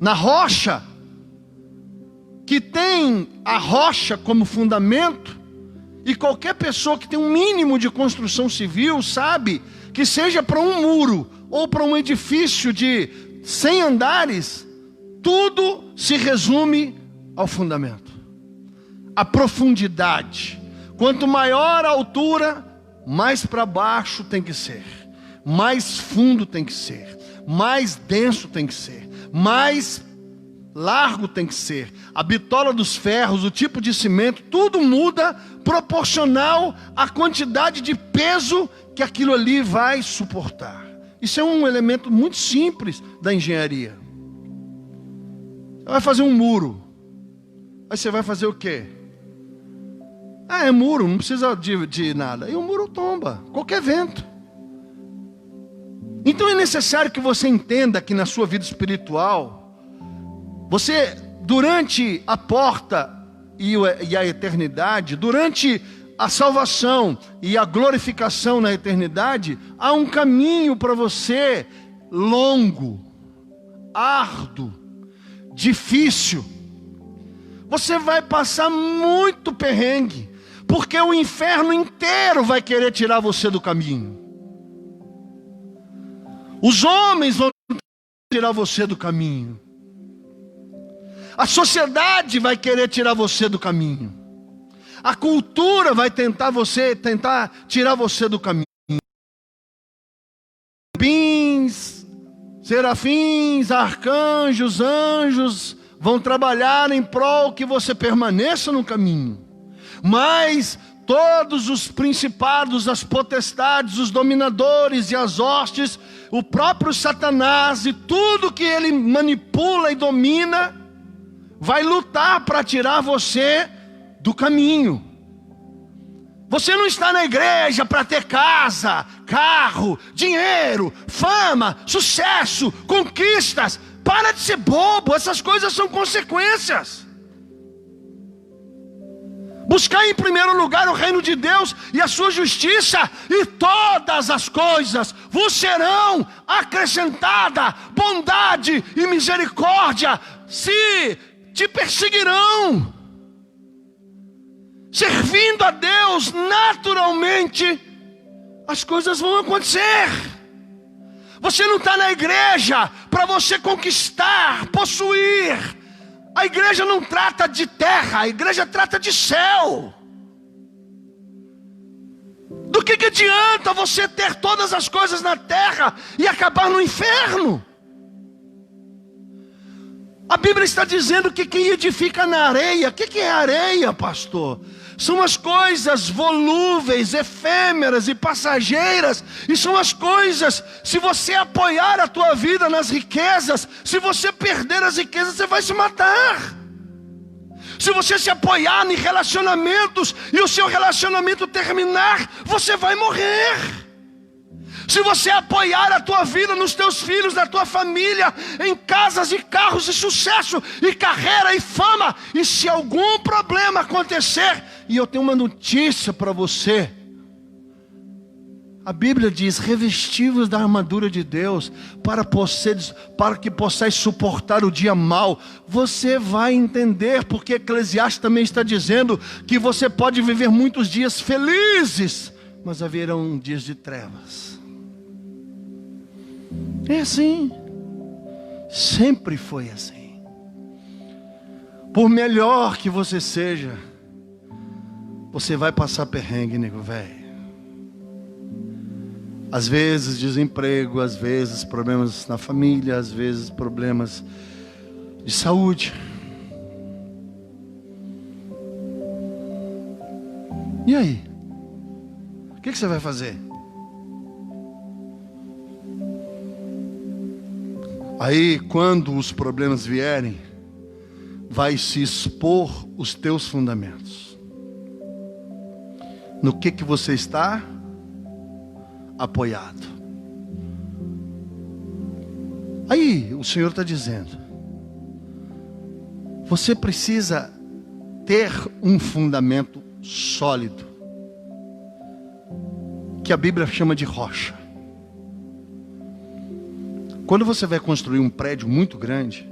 na rocha, que tem a rocha como fundamento, e qualquer pessoa que tem um mínimo de construção civil sabe que seja para um muro ou para um edifício de 100 andares, tudo se resume ao fundamento. A profundidade. Quanto maior a altura, mais para baixo tem que ser, mais fundo tem que ser, mais denso tem que ser, mais largo tem que ser. A bitola dos ferros, o tipo de cimento, tudo muda proporcional à quantidade de peso que aquilo ali vai suportar. Isso é um elemento muito simples da engenharia. Você vai fazer um muro. Aí você vai fazer o quê? É muro, não precisa de nada. E o muro tomba, qualquer vento. Então é necessário que você entenda que na sua vida espiritual, você, durante a porta e a eternidade, durante a salvação e a glorificação na eternidade, há um caminho para você longo, árduo, difícil. Você vai passar muito perrengue, porque o inferno inteiro vai querer tirar você do caminho. Os homens vão tirar você do caminho. A sociedade vai querer tirar você do caminho. A cultura vai tentar tirar você do caminho. Serafins, arcanjos, anjos vão trabalhar em prol que você permaneça no caminho. Mas todos os principados, as potestades, os dominadores e as hostes, o próprio Satanás e tudo que ele manipula e domina, vai lutar para tirar você do caminho. Você não está na igreja para ter casa, carro, dinheiro, fama, sucesso, conquistas. Para de ser bobo, essas coisas são consequências. Buscar em primeiro lugar o reino de Deus e a sua justiça, e todas as coisas vos serão acrescentadas. Bondade e misericórdia se te perseguirão. Servindo a Deus naturalmente, as coisas vão acontecer. Você não está na igreja para você conquistar, possuir. A igreja não trata de terra, a igreja trata de céu. Do que adianta você ter todas as coisas na terra e acabar no inferno? A Bíblia está dizendo que quem edifica na areia, o que é areia, pastor? São as coisas volúveis, efêmeras e passageiras. E são as coisas, se você apoiar a tua vida nas riquezas, se você perder as riquezas, você vai se matar. Se você se apoiar em relacionamentos e o seu relacionamento terminar, você vai morrer. Se você apoiar a tua vida nos teus filhos, na tua família, em casas e carros e sucesso e carreira e fama, e se algum problema acontecer, e eu tenho uma notícia para você, a Bíblia diz: revesti-vos da armadura de Deus para que possais suportar o dia mau. Você vai entender porque Eclesiastes também está dizendo que você pode viver muitos dias felizes, mas haverão dias de trevas. É assim, sempre foi assim. Por melhor que você seja, você vai passar perrengue, nego velho. Às vezes desemprego, às vezes problemas na família, às vezes problemas de saúde. E aí? O que você vai fazer? Aí, quando os problemas vierem, vai se expor os teus fundamentos. No que você está apoiado. Aí, o Senhor está dizendo, você precisa ter um fundamento sólido, que a Bíblia chama de rocha. Quando você vai construir um prédio muito grande,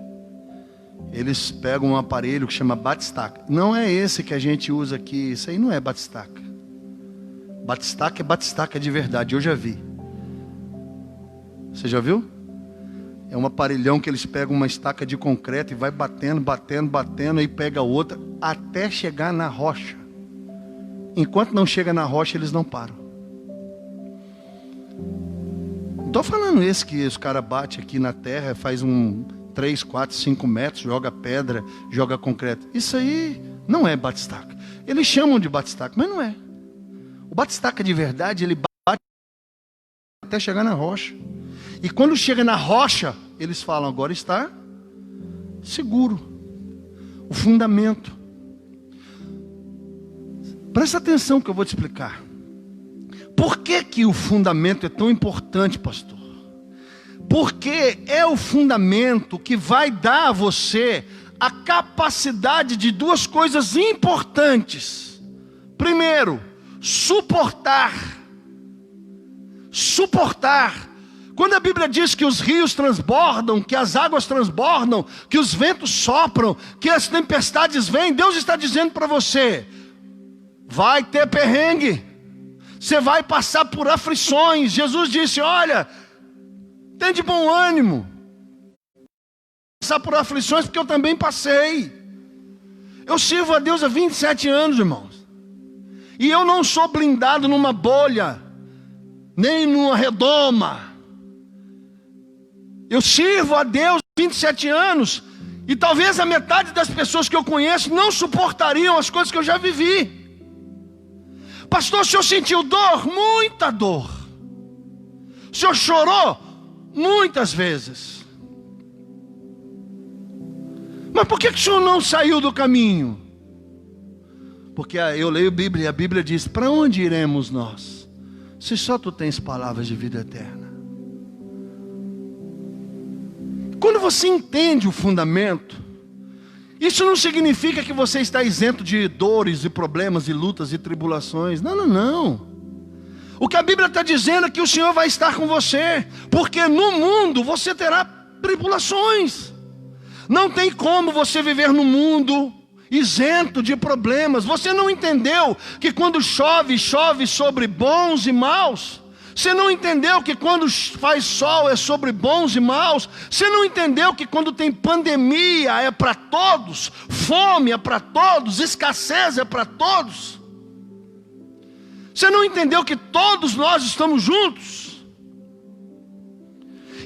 eles pegam um aparelho que chama batistaca. Não é esse que a gente usa aqui, isso aí não é batistaca. Batistaca de verdade, eu já vi. Você já viu? É um aparelhão que eles pegam uma estaca de concreto e vai batendo, aí pega outra, até chegar na rocha. Enquanto não chega na rocha, eles não param. Não estou falando esse que os caras batem aqui na terra, faz 3, 4, 5 metros, joga pedra, joga concreto. Isso aí não é batistaca. Eles chamam de batistaca, mas não é. O batistaca de verdade, ele bate até chegar na rocha. E quando chega na rocha, eles falam, agora está seguro. O fundamento. Presta atenção que eu vou te explicar. Por que o fundamento é tão importante, pastor? Porque é o fundamento que vai dar a você a capacidade de duas coisas importantes. Primeiro, suportar. Quando a Bíblia diz que os rios transbordam, que as águas transbordam, que os ventos sopram, que as tempestades vêm, Deus está dizendo para você, vai ter perrengue, você vai passar por aflições. Jesus disse, olha, tem de bom ânimo, passar por aflições porque eu também passei. Eu sirvo a Deus há 27 anos, irmãos, e eu não sou blindado numa bolha, nem numa redoma. Eu sirvo a Deus há 27 anos, e talvez a metade das pessoas que eu conheço não suportariam as coisas que eu já vivi. Pastor, o senhor sentiu dor? Muita dor. O senhor chorou? Muitas vezes. Mas por que o senhor não saiu do caminho? Porque eu leio a Bíblia e a Bíblia diz, para onde iremos nós? Se só tu tens palavras de vida eterna. Quando você entende o fundamento, isso não significa que você está isento de dores e problemas e lutas e tribulações. Não. O que a Bíblia está dizendo é que o Senhor vai estar com você, porque no mundo você terá tribulações. Não tem como você viver no mundo isento de problemas. Você não entendeu que quando chove, chove sobre bons e maus? Você não entendeu que quando faz sol é sobre bons e maus? Você não entendeu que quando tem pandemia é para todos, fome é para todos, escassez é para todos? Você não entendeu que todos nós estamos juntos?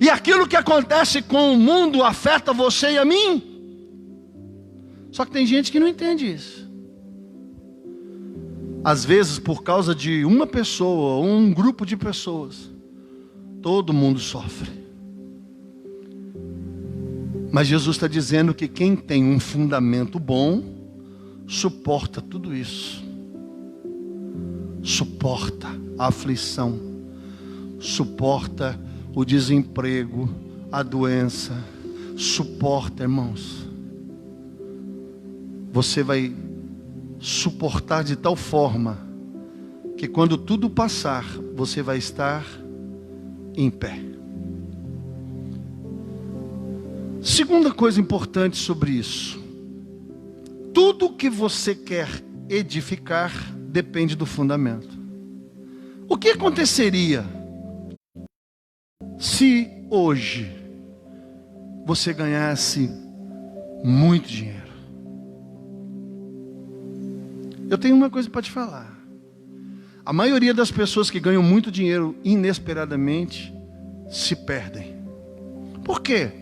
E aquilo que acontece com o mundo afeta você e a mim? Só que tem gente que não entende isso. Às vezes, por causa de uma pessoa ou um grupo de pessoas, todo mundo sofre. Mas Jesus está dizendo que quem tem um fundamento bom, suporta tudo isso. Suporta a aflição, suporta o desemprego, a doença, suporta, irmãos. Você vai suportar de tal forma que quando tudo passar, você vai estar em pé. Segunda coisa importante sobre isso: tudo que você quer edificar depende do fundamento. O que aconteceria se hoje você ganhasse muito dinheiro? Eu tenho uma coisa para te falar. A maioria das pessoas que ganham muito dinheiro inesperadamente se perdem. Por quê?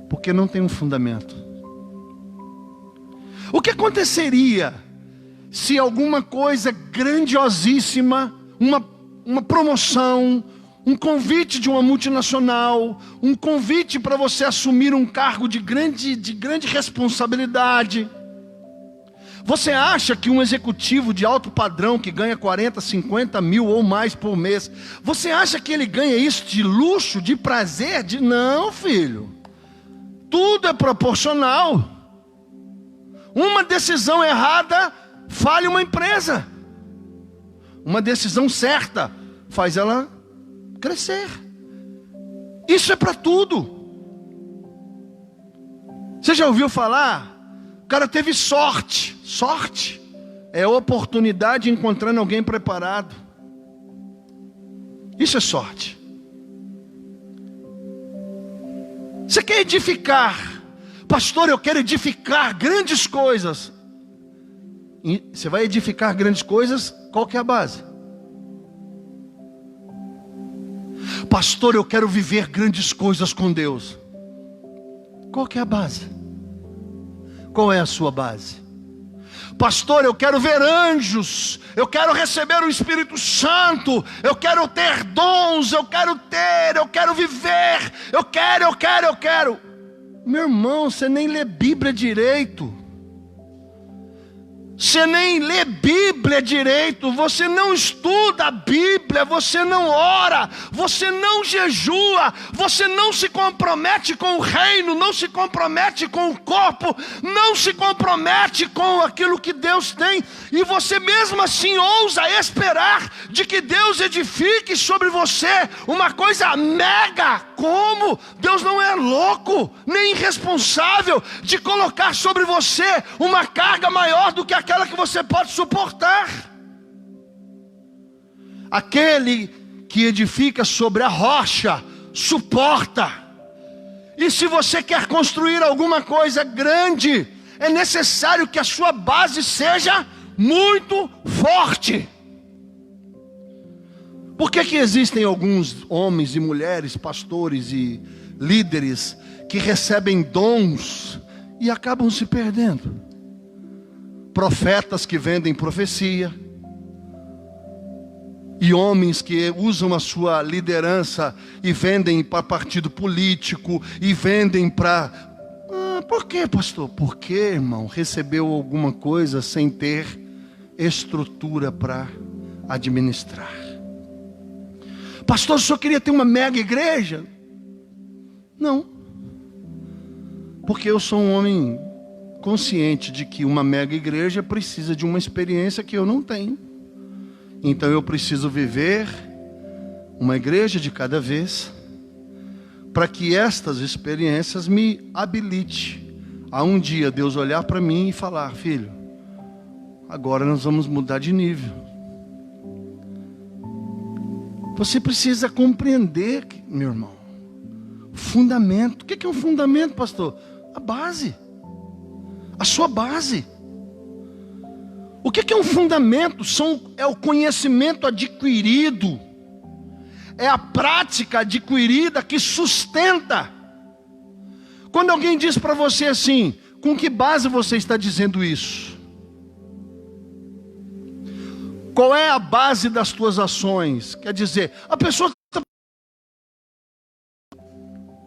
Porque não tem um fundamento. O que aconteceria se alguma coisa grandiosíssima, uma promoção, um convite de uma multinacional, um convite para você assumir um cargo de grande responsabilidade, você acha que um executivo de alto padrão que ganha 40, 50 mil ou mais por mês, você acha que ele ganha isso de luxo, de prazer? Não, filho. Tudo é proporcional. Uma decisão errada falha uma empresa. Uma decisão certa faz ela crescer. Isso é para tudo. Você já ouviu falar? O cara teve sorte. Sorte é a oportunidade encontrando alguém preparado. Isso é sorte. Você quer edificar? Pastor, eu quero edificar grandes coisas. E você vai edificar grandes coisas, qual que é a base? Pastor, eu quero viver grandes coisas com Deus. Qual que é a base? Qual é a sua base? Pastor, eu quero ver anjos, eu quero receber o Espírito Santo, eu quero ter dons, eu quero viver, eu quero. Meu irmão, você nem lê Bíblia direito. Você nem lê Bíblia direito, você não estuda a Bíblia, você não ora, você não jejua, você não se compromete com o reino, não se compromete com o corpo, não se compromete com aquilo que Deus tem, e você mesmo assim ousa esperar de que Deus edifique sobre você uma coisa mega. Como? Deus não é louco, nem irresponsável de colocar sobre você uma carga maior do que aquela que você pode suportar. Aquele que edifica sobre a rocha suporta. E se você quer construir alguma coisa grande, é necessário que a sua base seja muito forte. Por que existem alguns homens e mulheres, pastores e líderes que recebem dons e acabam se perdendo? Profetas que vendem profecia, e homens que usam a sua liderança e vendem para partido político, e vendem para... por quê, pastor? Porque, irmão, recebeu alguma coisa sem ter estrutura para administrar. Pastor, o senhor queria ter uma mega igreja? Não. Porque eu sou um homem consciente de que uma mega igreja precisa de uma experiência que eu não tenho. Então eu preciso viver uma igreja de cada vez, para que estas experiências me habilite a um dia Deus olhar para mim e falar: filho, agora nós vamos mudar de nível. Você precisa compreender, meu irmão, fundamento. O que é um fundamento, pastor? A base. A sua base. O que é um fundamento? É o conhecimento adquirido. É a prática adquirida que sustenta. Quando alguém diz para você assim: com que base você está dizendo isso? Qual é a base das tuas ações? Quer dizer, a pessoa...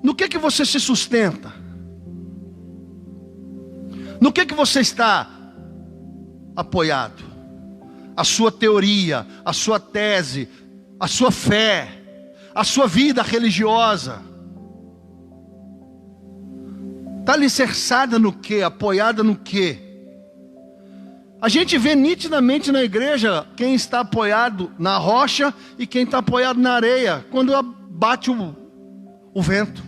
No que você se sustenta? No que você está apoiado? A sua teoria, a sua tese, a sua fé, a sua vida religiosa. Está alicerçada no quê? Apoiada no quê? A gente vê nitidamente na igreja quem está apoiado na rocha e quem está apoiado na areia, quando bate o vento.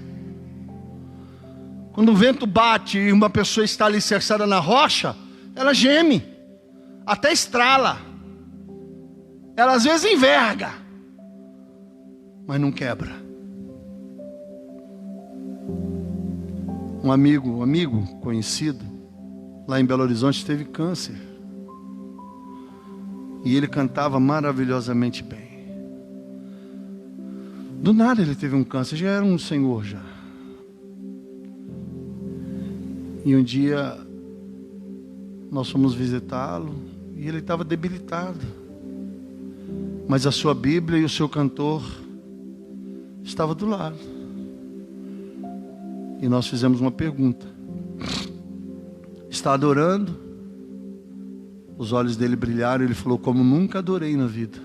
Quando o vento bate e uma pessoa está alicerçada na rocha, ela geme, até estrala. Ela às vezes enverga, mas não quebra. Um amigo conhecido, lá em Belo Horizonte, teve câncer. E ele cantava maravilhosamente bem. Do nada ele teve um câncer, já era um senhor já. E um dia nós fomos visitá-lo e ele estava debilitado. Mas a sua Bíblia e o seu cantor estavam do lado. E nós fizemos uma pergunta. Está adorando? Os olhos dele brilharam, ele falou, como nunca adorei na vida.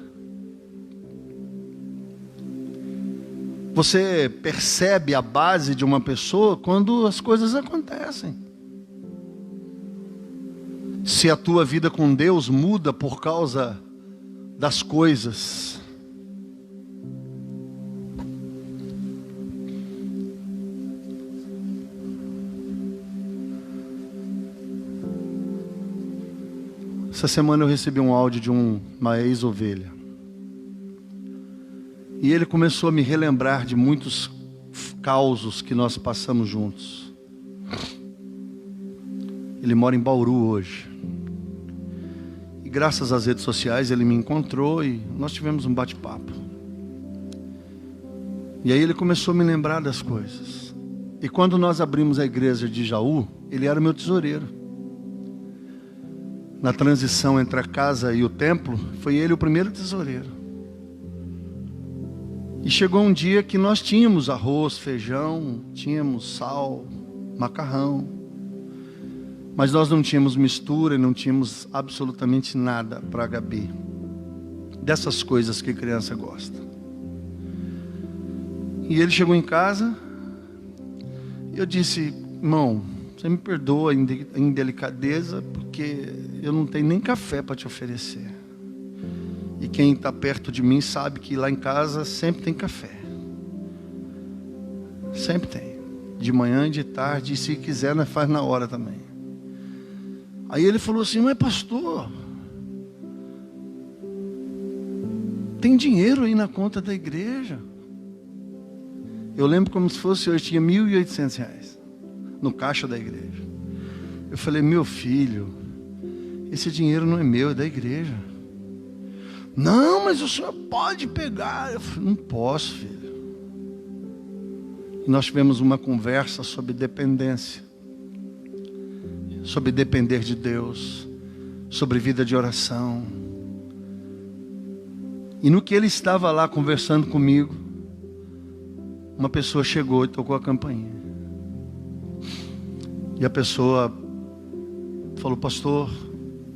Você percebe a base de uma pessoa quando as coisas acontecem. Se a tua vida com Deus muda por causa das coisas. Essa semana eu recebi um áudio de uma ex-ovelha. E ele começou a me relembrar de muitos causos que nós passamos juntos. Ele mora em Bauru hoje. E graças às redes sociais ele me encontrou e nós tivemos um bate-papo. E aí ele começou a me lembrar das coisas. E quando nós abrimos a igreja de Jaú, ele era meu tesoureiro. Na transição entre a casa e o templo, foi ele o primeiro tesoureiro. E chegou um dia que nós tínhamos arroz, feijão, tínhamos sal, macarrão. Mas nós não tínhamos mistura e não tínhamos absolutamente nada para a Gabi. Dessas coisas que criança gosta. E ele chegou em casa e eu disse, irmão, você me perdoa a indelicadeza, porque eu não tenho nem café para te oferecer. E quem está perto de mim sabe que lá em casa sempre tem café. Sempre tem. De manhã e de tarde, e se quiser, nós faz na hora também. Aí ele falou assim, mas pastor, tem dinheiro aí na conta da igreja? Eu lembro como se fosse hoje, tinha R$1.800 no caixa da igreja. Eu falei, meu filho, esse dinheiro não é meu, é da igreja. Não, mas o senhor pode pegar. Eu falei, não posso, filho. E nós tivemos uma conversa sobre dependência, sobre depender de Deus, sobre vida de oração. E no que ele estava lá conversando comigo, uma pessoa chegou e tocou a campainha. E a pessoa falou, pastor,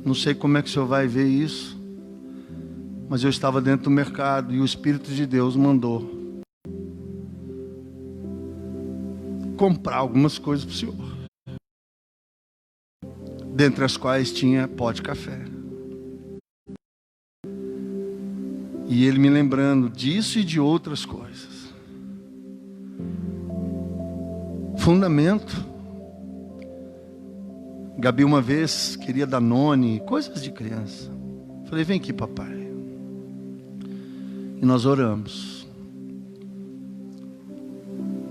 não sei como é que o senhor vai ver isso, mas eu estava dentro do mercado e o Espírito de Deus mandou comprar algumas coisas para o senhor, dentre as quais tinha pó de café. E ele me lembrando disso e de outras coisas. Fundamento. Gabi uma vez queria Danone, coisas de criança. Falei, vem aqui, papai. E nós oramos.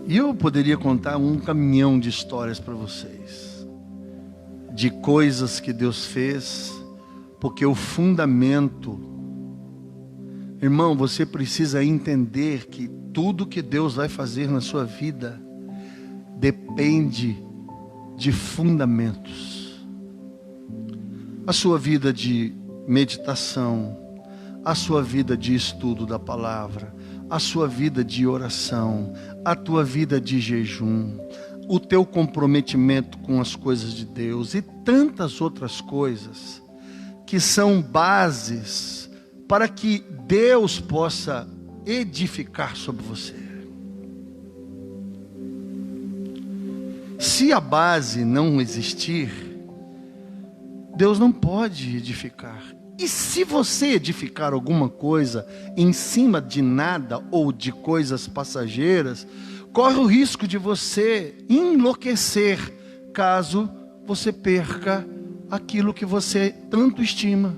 E eu poderia contar um caminhão de histórias para vocês, de coisas que Deus fez, porque o fundamento, irmão, você precisa entender que tudo que Deus vai fazer na sua vida depende de fundamentos. A sua vida de meditação, a sua vida de estudo da palavra, a sua vida de oração, a tua vida de jejum, o teu comprometimento com as coisas de Deus e tantas outras coisas que são bases para que Deus possa edificar sobre você. Se a base não existir, Deus não pode edificar. E se você edificar alguma coisa em cima de nada ou de coisas passageiras, corre o risco de você enlouquecer, caso você perca aquilo que você tanto estima.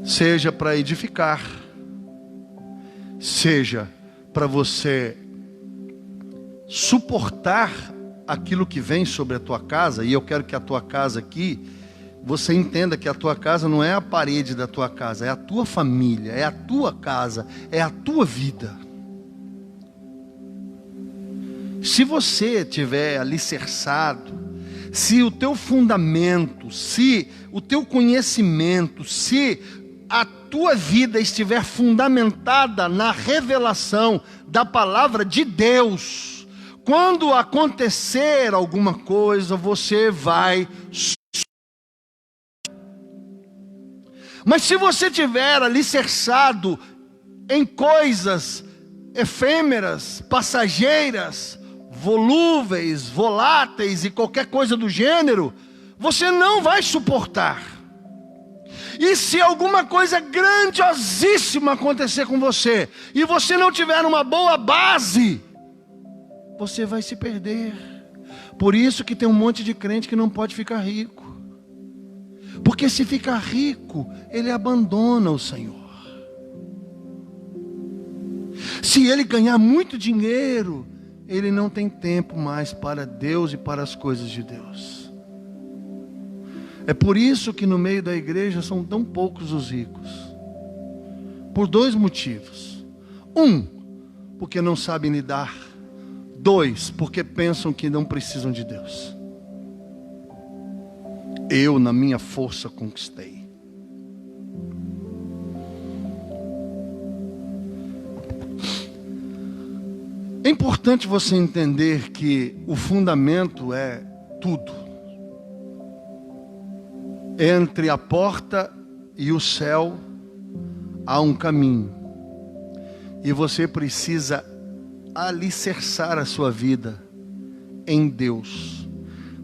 Seja para edificar, seja para você suportar aquilo que vem sobre a tua casa, e eu quero que a tua casa aqui, você entenda que a tua casa não é a parede da tua casa, é a tua família, é a tua casa, é a tua vida. Se você tiver alicerçado, se o teu fundamento, se o teu conhecimento, se a tua vida estiver fundamentada na revelação da palavra de Deus, quando acontecer alguma coisa, você vai. Mas se você tiver alicerçado em coisas efêmeras, passageiras, volúveis, voláteis e qualquer coisa do gênero, você não vai suportar. E se alguma coisa grandiosíssima acontecer com você, e você não tiver uma boa base, você vai se perder. Por isso que tem um monte de crente que não pode ficar rico. Porque se ficar rico, ele abandona o Senhor. Se ele ganhar muito dinheiro, ele não tem tempo mais para Deus e para as coisas de Deus. É por isso que no meio da igreja são tão poucos os ricos. Por dois motivos. Um, porque não sabem lidar. Dois, porque pensam que não precisam de Deus. Eu, na minha força, conquistei. É importante você entender que o fundamento é tudo. Entre a porta e o céu há um caminho. E você precisa alicerçar a sua vida em Deus,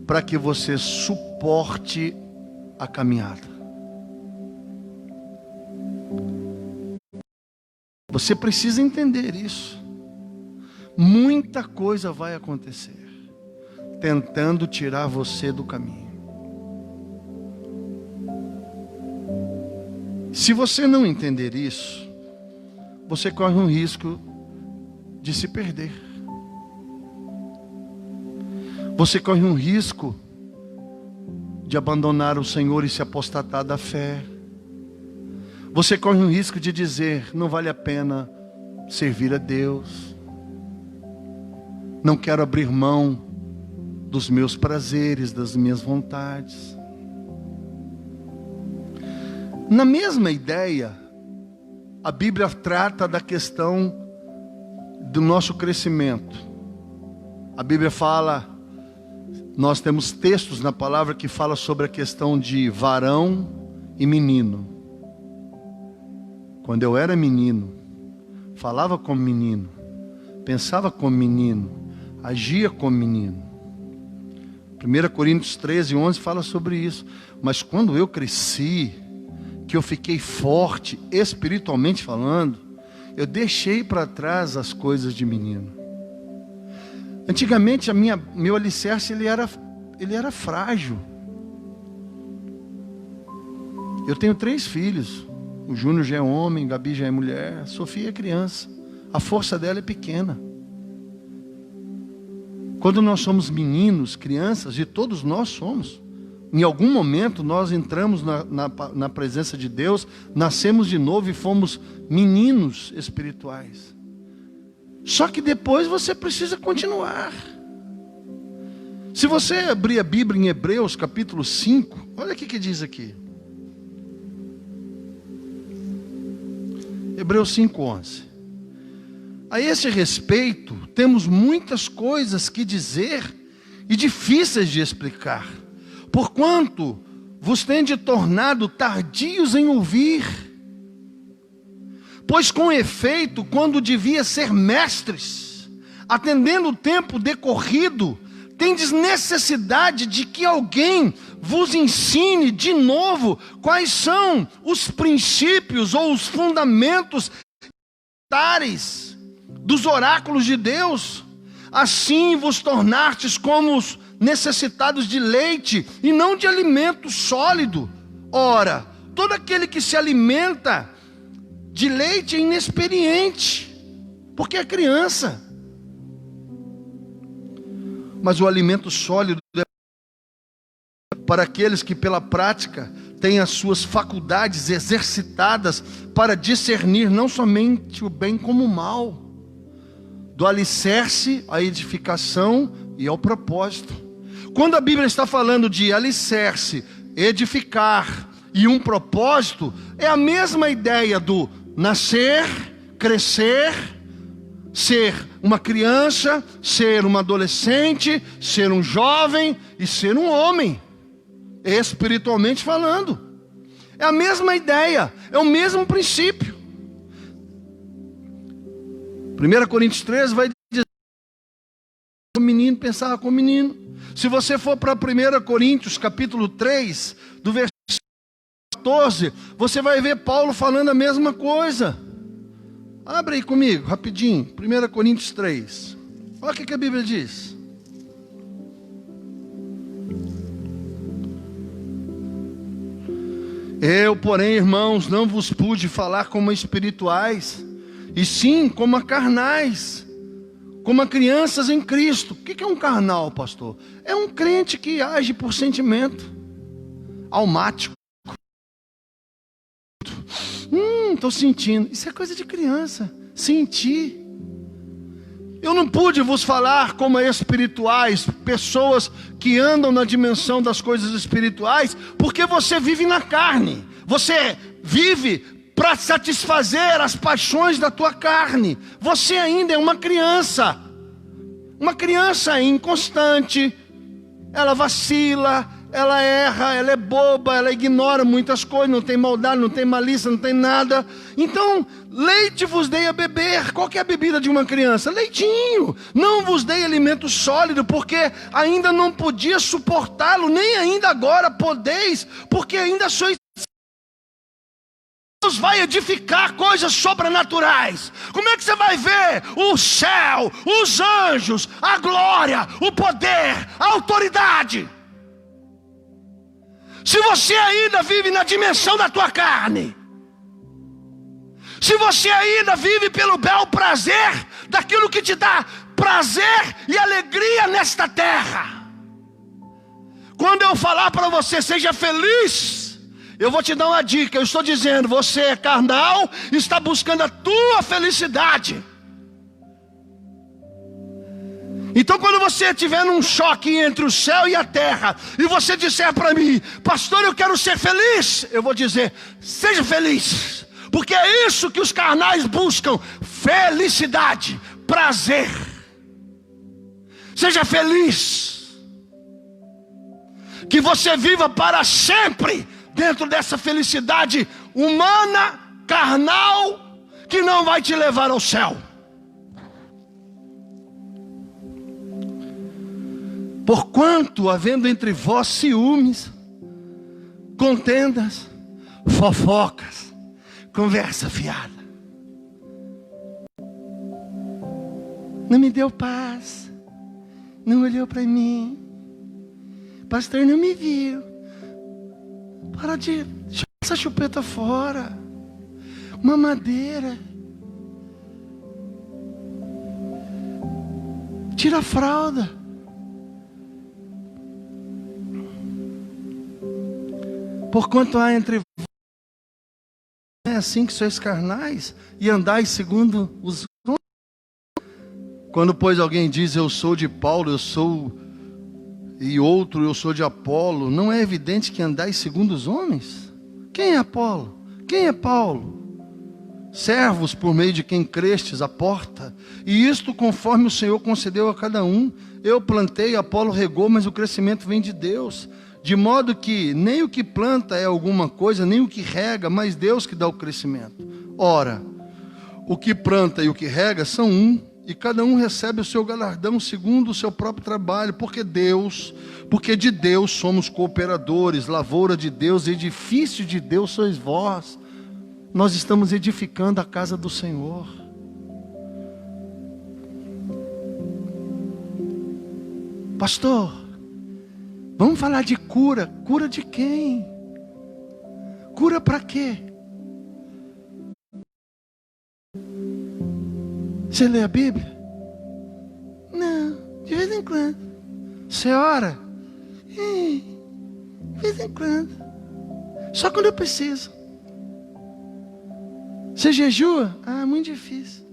para que você suporte a caminhada. Você precisa entender isso. Muita coisa vai acontecer tentando tirar você do caminho. Se você não entender isso, você corre um risco de se perder. Você corre um risco de abandonar o Senhor e se apostatar da fé. Você corre um risco de dizer: não vale a pena servir a Deus. Não quero abrir mão dos meus prazeres, das minhas vontades. Na mesma ideia, a Bíblia trata da questão do nosso crescimento. A Bíblia fala, nós temos textos na palavra que fala sobre a questão de varão e menino. Quando eu era menino, falava como menino, pensava como menino, agia como menino. 1 Coríntios 13:11 fala sobre isso. Mas quando eu cresci, que eu fiquei forte, espiritualmente falando, eu deixei para trás as coisas de menino. Antigamente meu alicerce ele era frágil. Eu tenho 3 filhos. O Júnior já é homem, Gabi já é mulher, a Sofia é criança. A força dela é pequena. Quando nós somos meninos, crianças, e todos nós somos, em algum momento nós entramos na presença de Deus, nascemos de novo e fomos meninos espirituais. Só que depois você precisa continuar. Se você abrir a Bíblia em Hebreus capítulo 5, olha o que diz aqui. Hebreus 5:11. A esse respeito, temos muitas coisas que dizer e difíceis de explicar, porquanto vos tende tornado tardios em ouvir. Pois com efeito, quando devia ser mestres, atendendo o tempo decorrido, tendes necessidade de que alguém vos ensine de novo quais são os princípios ou os fundamentos dos oráculos de Deus. Assim vos tornastes como os necessitados de leite e não de alimento sólido. Ora, todo aquele que se alimenta de leite é inexperiente, porque é criança. Mas o alimento sólido é para aqueles que pela prática têm as suas faculdades exercitadas para discernir não somente o bem como o mal, do alicerce à edificação e ao propósito. Quando a Bíblia está falando de alicerce, edificar e um propósito, é a mesma ideia do nascer, crescer, ser uma criança, ser uma adolescente, ser um jovem e ser um homem, espiritualmente falando. É a mesma ideia, é o mesmo princípio. 1 Coríntios 13 vai dizer: o menino pensava como menino. Se você for para 1 Coríntios capítulo 3, do versículo 14, você vai ver Paulo falando a mesma coisa. Abre aí comigo, rapidinho, 1 Coríntios 3. Olha o que a Bíblia diz. Eu, porém, irmãos, não vos pude falar como espirituais, e sim como a carnais, como a crianças em Cristo. O que é um carnal, pastor? É um crente que age por sentimento, almático. Estou sentindo. Isso é coisa de criança, sentir. Eu não pude vos falar como espirituais, pessoas que andam na dimensão das coisas espirituais, porque você vive na carne. Você vive para satisfazer as paixões da tua carne. Você ainda é uma criança inconstante. Ela vacila, ela erra, ela é boba, ela ignora muitas coisas, não tem maldade, não tem malícia, não tem nada. Então, leite vos dei a beber. Qual que é a bebida de uma criança? Leitinho. Não vos dei alimento sólido, porque ainda não podia suportá-lo, nem ainda agora podeis, porque ainda sois. Deus vai edificar coisas sobrenaturais. Como é que você vai ver o céu, os anjos, a glória, o poder, a autoridade? Se você ainda vive na dimensão da tua carne, se você ainda vive pelo bel prazer daquilo que te dá prazer e alegria nesta terra, quando eu falar para você, seja feliz, eu vou te dar uma dica. Eu estou dizendo, você é carnal, está buscando a tua felicidade. Então quando você estiver num choque entre o céu e a terra, e você disser para mim, pastor, eu quero ser feliz, eu vou dizer, seja feliz, porque é isso que os carnais buscam: felicidade, prazer. Seja feliz, que você viva para sempre dentro dessa felicidade humana, carnal, que não vai te levar ao céu. Porquanto, havendo entre vós ciúmes, contendas, fofocas, conversa fiada, não me deu paz, não olhou para mim, pastor não me viu. Para de jogar essa chupeta fora, uma madeira, tira a fralda. Porquanto há entre vós, é assim que sois carnais, e andais segundo os. Quando, pois, alguém diz, eu sou de Paulo, eu sou, e outro, eu sou de Apolo, não é evidente que andais segundo os homens? Quem é Apolo? Quem é Paulo? Servos por meio de quem crestes a porta, e isto conforme o Senhor concedeu a cada um. Eu plantei, Apolo regou, mas o crescimento vem de Deus. De modo que nem o que planta é alguma coisa, nem o que rega, mas Deus que dá o crescimento. Ora, o que planta e o que rega são um, e cada um recebe o seu galardão segundo o seu próprio trabalho, porque de Deus somos cooperadores, lavoura de Deus, edifício de Deus sois vós. Nós estamos edificando a casa do Senhor. Pastor, vamos falar de cura. Cura de quem? Cura para quê? Você lê a Bíblia? Não, de vez em quando. Você ora? De vez em quando. Só quando eu preciso. Você jejua? Muito difícil.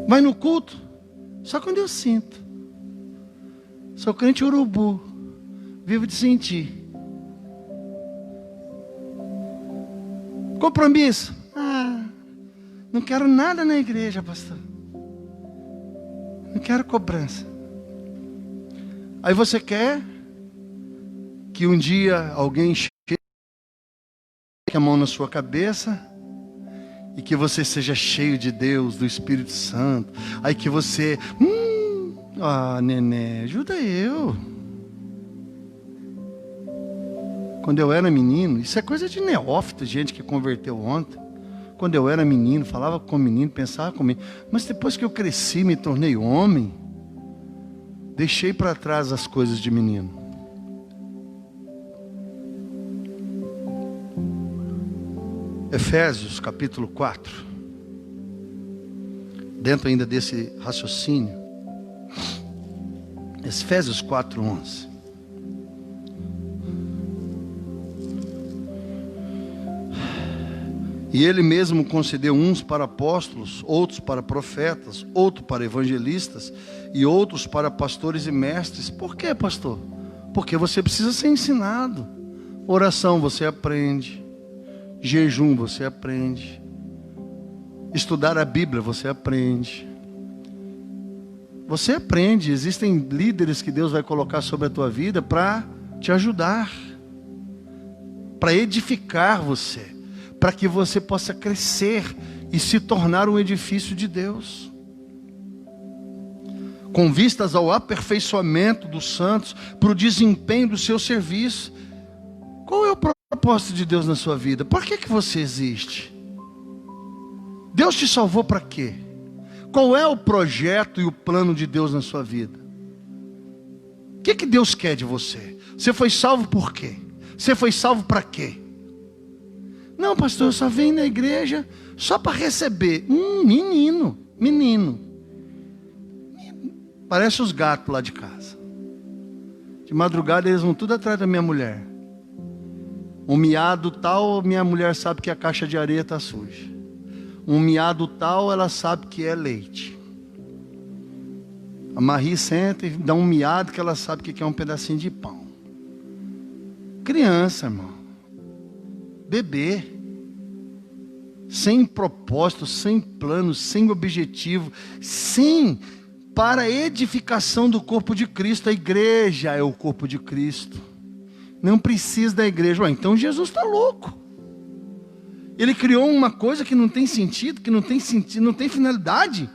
Vai no culto? Só quando eu sinto. Sou crente urubu. Vivo de sentir. Compromisso? Não quero nada na igreja, pastor. Não quero cobrança. Aí você quer que um dia alguém chegue a mão na sua cabeça e que você seja cheio de Deus, do Espírito Santo. Aí que você, neném, ajuda eu. Quando eu era menino, isso é coisa de neófito, gente que converteu ontem. Quando eu era menino, falava com o menino, pensava com o menino. Mas depois que eu cresci, me tornei homem, deixei para trás as coisas de menino. Efésios capítulo 4. Dentro ainda desse raciocínio. Efésios 4:11. E ele mesmo concedeu uns para apóstolos, outros para profetas, outros para evangelistas e outros para pastores e mestres. Por quê, pastor? Porque você precisa ser ensinado. Oração você aprende. Jejum você aprende. Estudar a Bíblia você aprende. Você aprende. Existem líderes que Deus vai colocar sobre a tua vida para te ajudar, para edificar você, para que você possa crescer e se tornar um edifício de Deus, com vistas ao aperfeiçoamento dos santos, para o desempenho do seu serviço. Qual é o propósito de Deus na sua vida? Por que você existe? Deus te salvou para quê? Qual é o projeto e o plano de Deus na sua vida? O que Deus quer de você? Você foi salvo por quê? Você foi salvo para quê? Não, pastor, eu só venho na igreja só para receber. Menino. Parece os gatos lá de casa. De madrugada eles vão tudo atrás da minha mulher. Um miado tal, minha mulher sabe que a caixa de areia está suja. Um miado tal, ela sabe que é leite. A Marie senta e dá um miado que ela sabe que é um pedacinho de pão. Criança, irmão. Bebê, sem propósito, sem plano, sem objetivo, sim, para a edificação do corpo de Cristo. A igreja é o corpo de Cristo. Não precisa da igreja. Então Jesus está louco. Ele criou uma coisa que não tem sentido, não tem finalidade.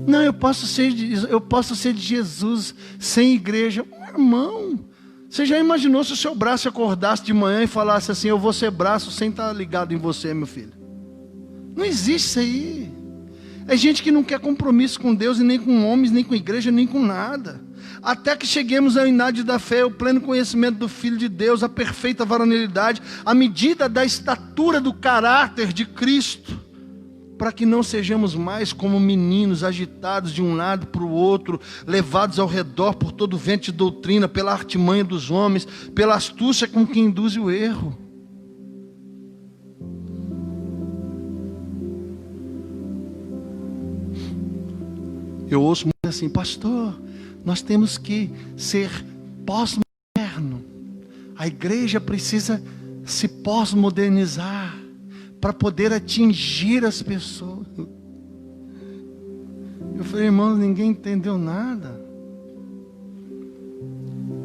Não, eu posso ser de Jesus sem igreja. Irmão, você já imaginou se o seu braço acordasse de manhã e falasse assim: eu vou ser braço sem estar ligado em você, meu filho? Não existe isso aí. É gente que não quer compromisso com Deus, e nem com homens, nem com igreja, nem com nada. Até que cheguemos à unidade da fé, o pleno conhecimento do Filho de Deus, a perfeita varonilidade, a medida da estatura do caráter de Cristo, para que não sejamos mais como meninos agitados de um lado para o outro, levados ao redor por todo vento de doutrina, pela artimanha dos homens, pela astúcia com que induz o erro. Eu ouço muito assim: pastor, nós temos que ser pós-moderno. A igreja precisa se pós-modernizar para poder atingir as pessoas. Eu falei: irmãos, ninguém entendeu nada.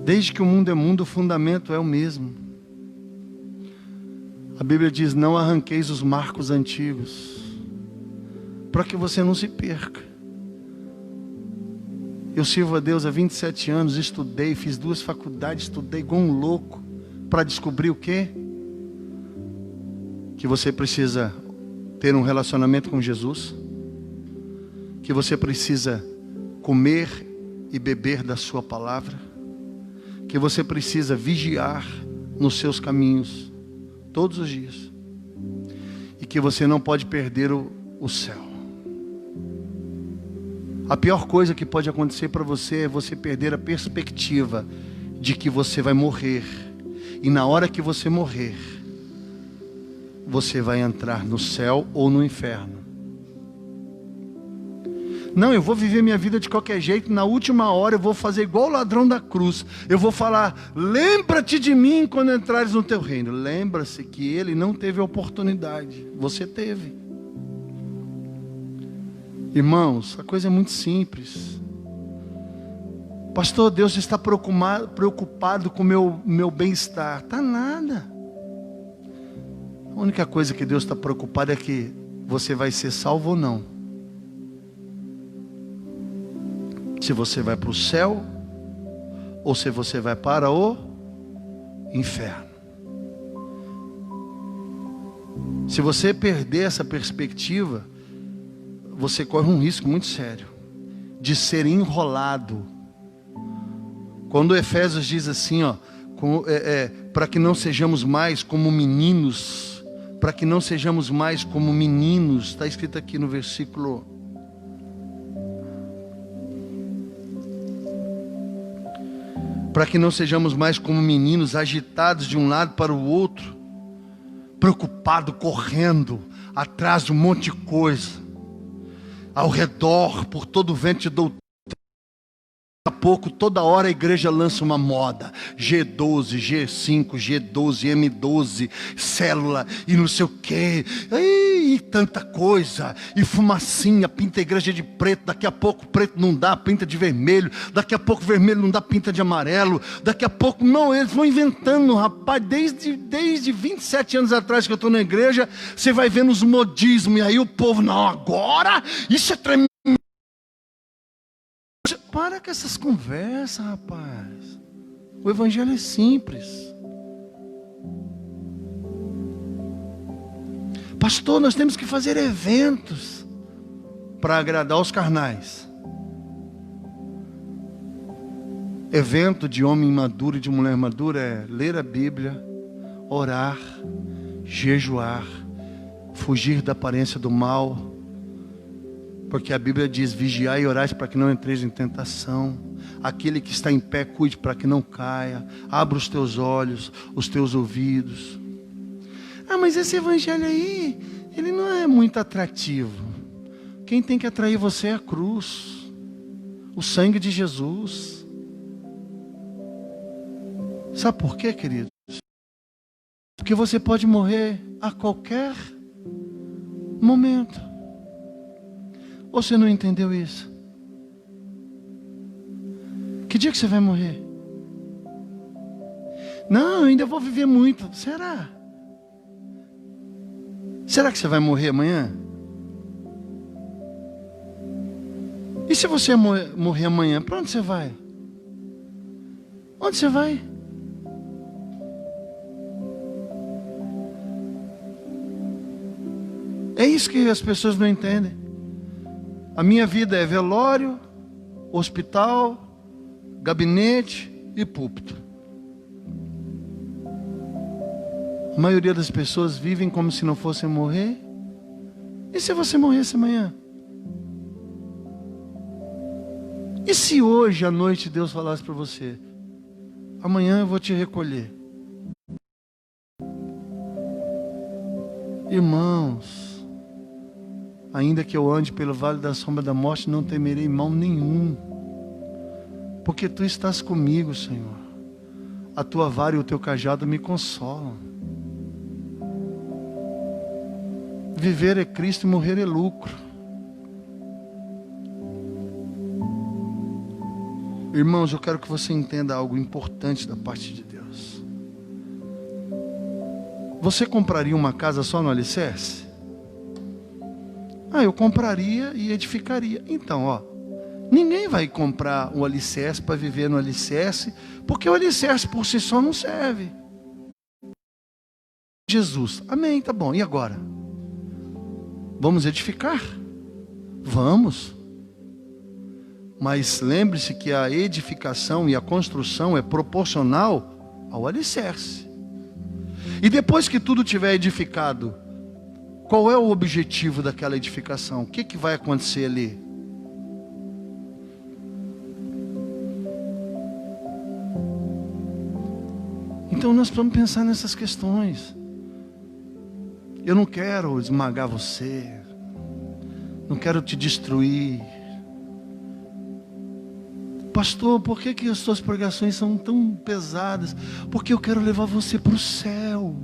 Desde que o mundo é mundo, o fundamento é o mesmo. A Bíblia diz: não arranqueis os marcos antigos, para que você não se perca. Eu sirvo a Deus há 27 anos, estudei, fiz 2 faculdades, estudei igual um louco, para descobrir o quê? Que você precisa ter um relacionamento com Jesus, que você precisa comer e beber da sua palavra, que você precisa vigiar nos seus caminhos todos os dias, e que você não pode perder o céu. A pior coisa que pode acontecer para você é você perder a perspectiva de que você vai morrer. E na hora que você morrer, você vai entrar no céu ou no inferno. Não, eu vou viver minha vida de qualquer jeito. Na última hora eu vou fazer igual o ladrão da cruz. Eu vou falar: lembra-te de mim quando entrares no teu reino. Lembra-se que ele não teve oportunidade. Você teve. Irmãos, a coisa é muito simples. Pastor, Deus está preocupado com o meu bem-estar. Está nada. A única coisa que Deus está preocupado é que você vai ser salvo ou não. Se você vai para o céu ou se você vai para o inferno. Se você perder essa perspectiva, você corre um risco muito sério de ser enrolado. Quando Efésios diz assim, para que não sejamos mais como meninos, para que não sejamos mais como meninos, está escrito aqui no versículo 1. Para que não sejamos mais como meninos, agitados de um lado para o outro, preocupado, correndo atrás de um monte de coisa, ao redor, por todo o vento de doutrina. Daqui a pouco, toda hora a igreja lança uma moda, G12, G5, G12, M12, célula e não sei o que, e tanta coisa, e fumacinha, pinta a igreja de preto, daqui a pouco preto não dá, pinta de vermelho, daqui a pouco vermelho não dá, pinta de amarelo, daqui a pouco, não, eles vão inventando, rapaz, desde 27 anos atrás que eu estou na igreja, você vai vendo os modismos, e aí o povo, não, agora, isso é tremendo. Para com essas conversas, rapaz. O evangelho é simples. Pastor, nós temos que fazer eventos para agradar os carnais. Evento de homem maduro e de mulher madura é ler a Bíblia, orar, jejuar, fugir da aparência do mal. Porque a Bíblia diz: vigiai e orai para que não entreis em tentação. Aquele que está em pé, cuide para que não caia. Abra os teus olhos, os teus ouvidos. Ah, mas esse evangelho aí, ele não é muito atrativo. Quem tem que atrair você é a cruz, o sangue de Jesus. Sabe por quê, queridos? Porque você pode morrer a qualquer momento. Ou você não entendeu isso? Que dia que você vai morrer? Não, eu ainda vou viver muito. Será? Será que você vai morrer amanhã? E se você morrer amanhã, para onde você vai? Onde você vai? É isso que as pessoas não entendem. A minha vida é velório, hospital, gabinete e púlpito. A maioria das pessoas vivem como se não fossem morrer. E se você morresse amanhã? E se hoje à noite Deus falasse para você: amanhã eu vou te recolher? Irmãos, ainda que eu ande pelo vale da sombra da morte, não temerei mal nenhum, porque tu estás comigo, Senhor. A tua vara e o teu cajado me consolam. Viver é Cristo e morrer é lucro. Irmãos, eu quero que você entenda algo importante da parte de Deus. Você compraria uma casa só no alicerce? Eu compraria e edificaria. Então, ninguém vai comprar um alicerce para viver no alicerce, porque o alicerce por si só não serve. Jesus, amém, tá bom, e agora? Vamos edificar? Vamos. Mas lembre-se que a edificação e a construção é proporcional ao alicerce. E depois que tudo tiver edificado, qual é o objetivo daquela edificação? O que vai acontecer ali? Então nós precisamos pensar nessas questões. Eu não quero esmagar você, não quero te destruir. Pastor, por que as suas pregações são tão pesadas? Porque eu quero levar você para o céu.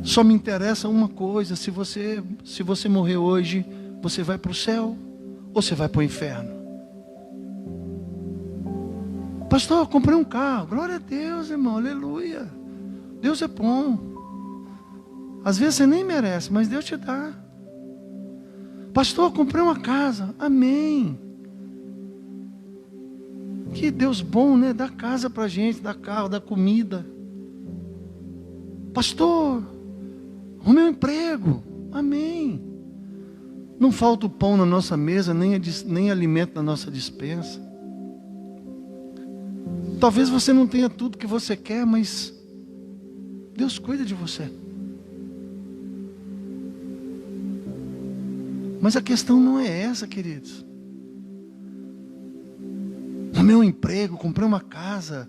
Só me interessa uma coisa: se você morrer hoje, você vai para o céu ou você vai para o inferno? Pastor, eu comprei um carro. Glória a Deus, irmão, aleluia. Deus é bom. Às vezes você nem merece, mas Deus te dá. Pastor, eu comprei uma casa. Amém. Que Deus bom, né? Dá casa pra gente, dá carro, dá comida. Pastor, arrumei um emprego. Amém. Não falta o pão na nossa mesa, nem alimento na nossa despensa. Talvez você não tenha tudo que você quer, mas Deus cuida de você. Mas a questão não é essa, queridos. Arrumei um emprego, comprei uma casa.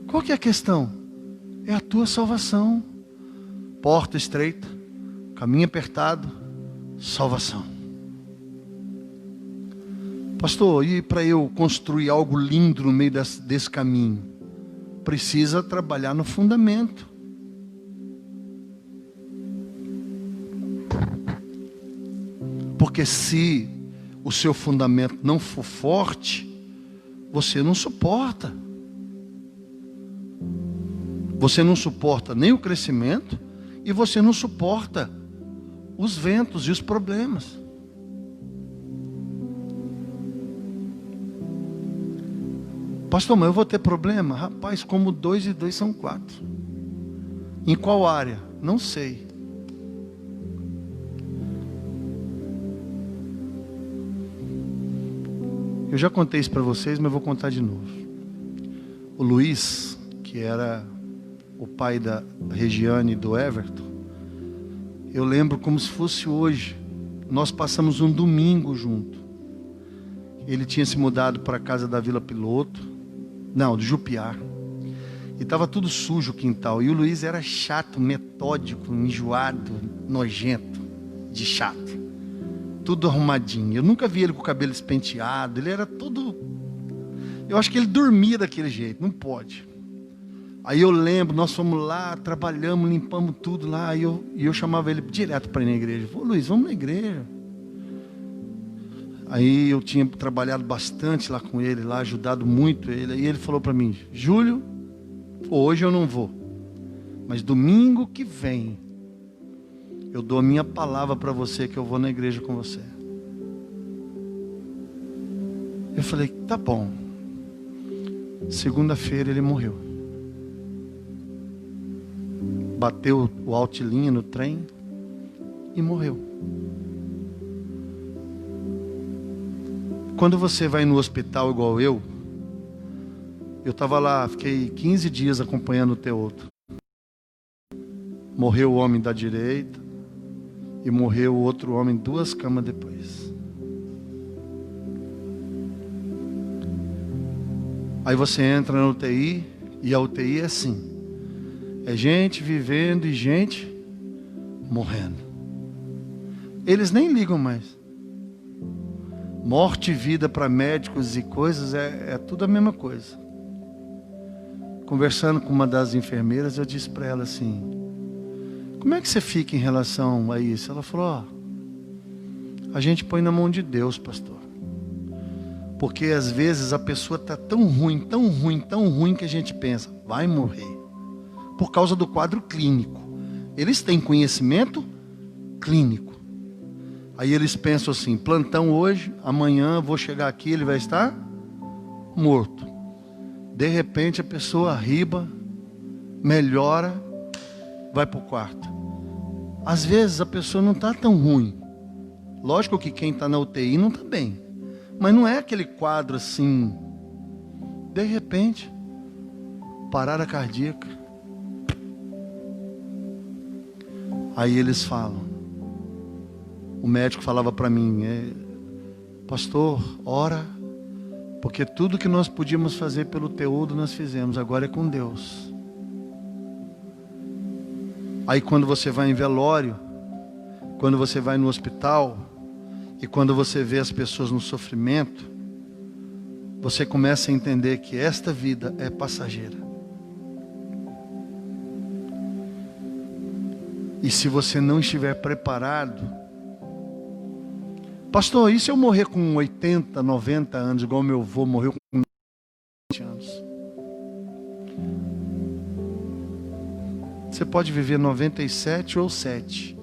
Qual que é a questão? É a tua salvação. Porta estreita, caminho apertado, salvação. Pastor, e para eu construir algo lindo no meio desse caminho? Precisa trabalhar no fundamento. Porque se o seu fundamento não for forte, você não suporta. Você não suporta nem o crescimento e você não suporta os ventos e os problemas. Pastor, mas eu vou ter problema? Rapaz, como 2 e 2 são 4. Em qual área? Não sei. Eu já contei isso para vocês, mas vou contar de novo. O Luiz, que era o pai da Regiane e do Everton, eu lembro como se fosse hoje. Nós passamos um domingo junto. Ele tinha se mudado para a casa da Vila Piloto, não, do Jupiá. E estava tudo sujo o quintal. E o Luiz era chato, metódico, enjoado, nojento, de chato. Tudo arrumadinho. Eu nunca vi ele com o cabelo despenteado. Ele era todo... Eu acho que ele dormia daquele jeito. Não pode. Aí eu lembro, nós fomos lá, trabalhamos, limpamos tudo lá. E eu chamava ele direto para ir na igreja. Falei, Luiz, vamos na igreja. Aí eu tinha trabalhado bastante lá com ele, lá, ajudado muito ele. Aí ele falou para mim, Júlio, hoje eu não vou, mas domingo que vem, eu dou a minha palavra para você que eu vou na igreja com você. Eu falei, tá bom. Segunda-feira ele morreu. Bateu o alto-linha no trem e morreu. Quando você vai no hospital igual eu estava lá, fiquei 15 dias acompanhando o Teoto. Morreu o homem da direita e morreu o outro homem 2 camas depois. Aí você entra na UTI e a UTI é assim. É gente vivendo e gente morrendo. Eles nem ligam mais. Morte e vida para médicos e coisas é tudo a mesma coisa. Conversando com uma das enfermeiras, eu disse para ela assim, como é que você fica em relação a isso? Ela falou, a gente põe na mão de Deus, pastor. Porque às vezes a pessoa está tão ruim que a gente pensa, vai morrer. Por causa do quadro clínico. Eles têm conhecimento clínico. Aí eles pensam assim, plantão hoje, amanhã vou chegar aqui, ele vai estar morto. De repente a pessoa arriba, melhora, vai para o quarto. Às vezes a pessoa não está tão ruim. Lógico que quem está na UTI não está bem. Mas não é aquele quadro assim, de repente, parada cardíaca. Aí eles falam, o médico falava para mim, pastor, ora, porque tudo que nós podíamos fazer pelo Teudo nós fizemos, agora é com Deus. Aí quando você vai em velório, quando você vai no hospital, e quando você vê as pessoas no sofrimento, você começa a entender que esta vida é passageira. E se você não estiver preparado, pastor, e se eu morrer com 80, 90 anos, igual meu avô morreu com 20 anos? Você pode viver 97 ou 7,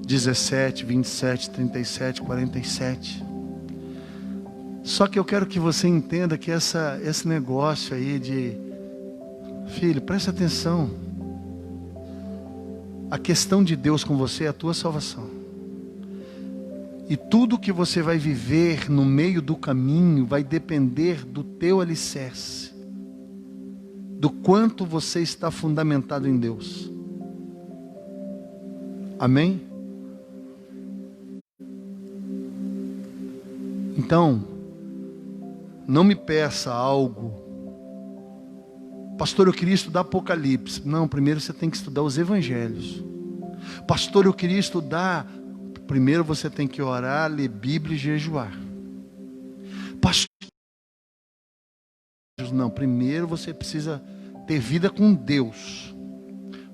17, 27, 37, 47. Só que eu quero que você entenda que esse negócio aí de... Filho, presta atenção. A questão de Deus com você é a tua salvação. E tudo que você vai viver no meio do caminho vai depender do teu alicerce. Do quanto você está fundamentado em Deus. Amém? Então, não me peça algo. Pastor, eu queria estudar Apocalipse. Não, primeiro você tem que estudar os evangelhos. Pastor, eu queria estudar. Primeiro você tem que orar, ler Bíblia e jejuar. Pastor, não, primeiro você precisa ter vida com Deus.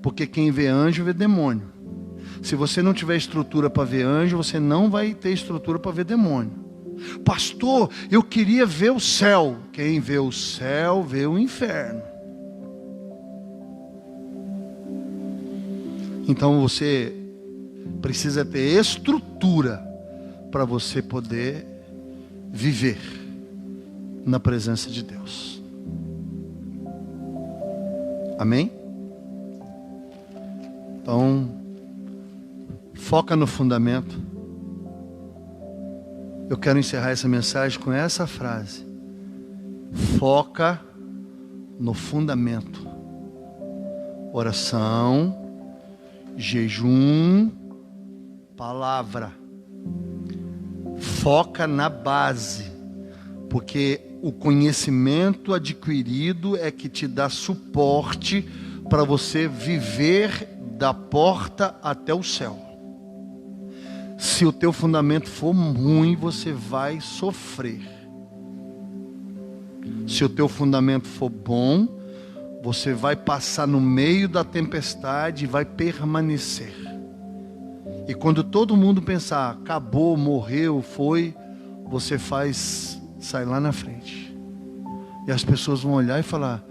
Porque quem vê anjo vê demônio. Se você não tiver estrutura para ver anjo, você não vai ter estrutura para ver demônio. Pastor, eu queria ver o céu. Quem vê o céu, vê o inferno. Então você precisa ter estrutura para você poder viver na presença de Deus. Amém? Então, foca no fundamento. Eu quero encerrar essa mensagem com essa frase. Foca no fundamento. Oração, jejum, palavra. Foca na base. Porque o conhecimento adquirido é que te dá suporte para você viver da porta até o céu. Se o teu fundamento for ruim, você vai sofrer. Se o teu fundamento for bom, você vai passar no meio da tempestade e vai permanecer. E quando todo mundo pensar, acabou, morreu, foi, você sai lá na frente. E as pessoas vão olhar e falar,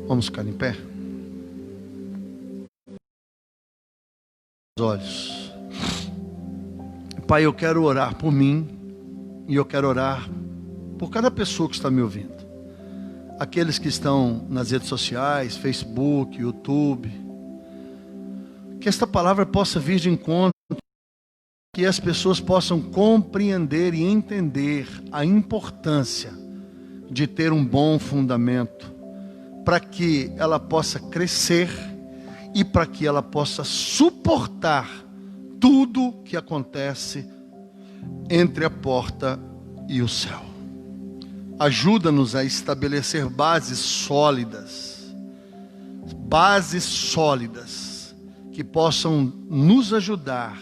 vamos ficar em pé? Olhos. Pai, eu quero orar por mim e eu quero orar por cada pessoa que está me ouvindo. Aqueles que estão nas redes sociais, Facebook, YouTube. Que esta palavra possa vir de encontro, que as pessoas possam compreender e entender a importância de ter um bom fundamento, para que ela possa crescer e para que ela possa suportar tudo que acontece entre a porta e o céu. Ajuda-nos a estabelecer bases sólidas que possam nos ajudar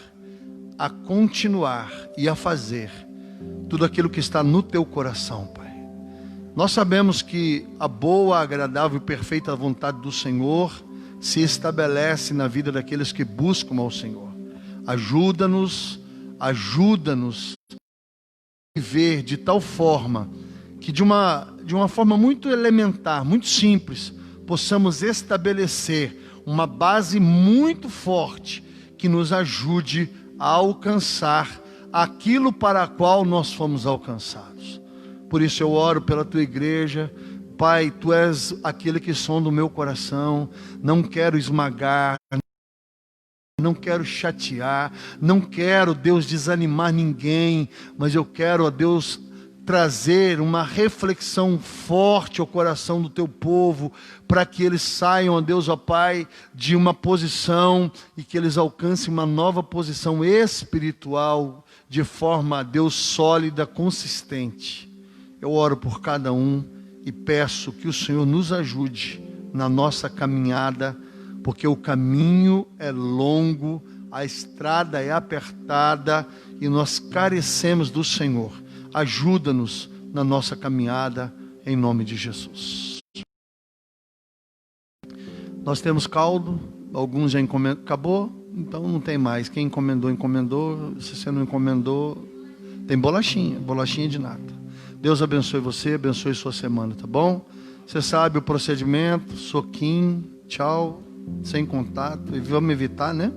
a continuar e a fazer tudo aquilo que está no teu coração, Pai. Nós sabemos que a boa, agradável e perfeita vontade do Senhor se estabelece na vida daqueles que buscam ao Senhor. Ajuda-nos a viver de tal forma que de uma forma muito elementar, muito simples, possamos estabelecer uma base muito forte que nos ajude a alcançar aquilo para a qual nós fomos alcançados. Por isso eu oro pela tua igreja. Pai, tu és aquele que sonda o meu coração. Não quero esmagar, não quero chatear, não quero, Deus, desanimar ninguém, mas eu quero, ó Deus, trazer uma reflexão forte ao coração do teu povo, para que eles saiam, ó Deus, ó Pai, de uma posição e que eles alcancem uma nova posição espiritual, de forma, Deus, sólida, consistente. Eu oro por cada um e peço que o Senhor nos ajude na nossa caminhada, porque o caminho é longo, a estrada é apertada e nós carecemos do Senhor. Ajuda-nos na nossa caminhada, em nome de Jesus. Nós temos caldo, alguns já encomendaram, acabou, então não tem mais. Quem encomendou, encomendou. Se você não encomendou, tem bolachinha de nata. Deus abençoe você, abençoe sua semana, tá bom? Você sabe o procedimento, soquinho, tchau, sem contato, e vamos evitar, né?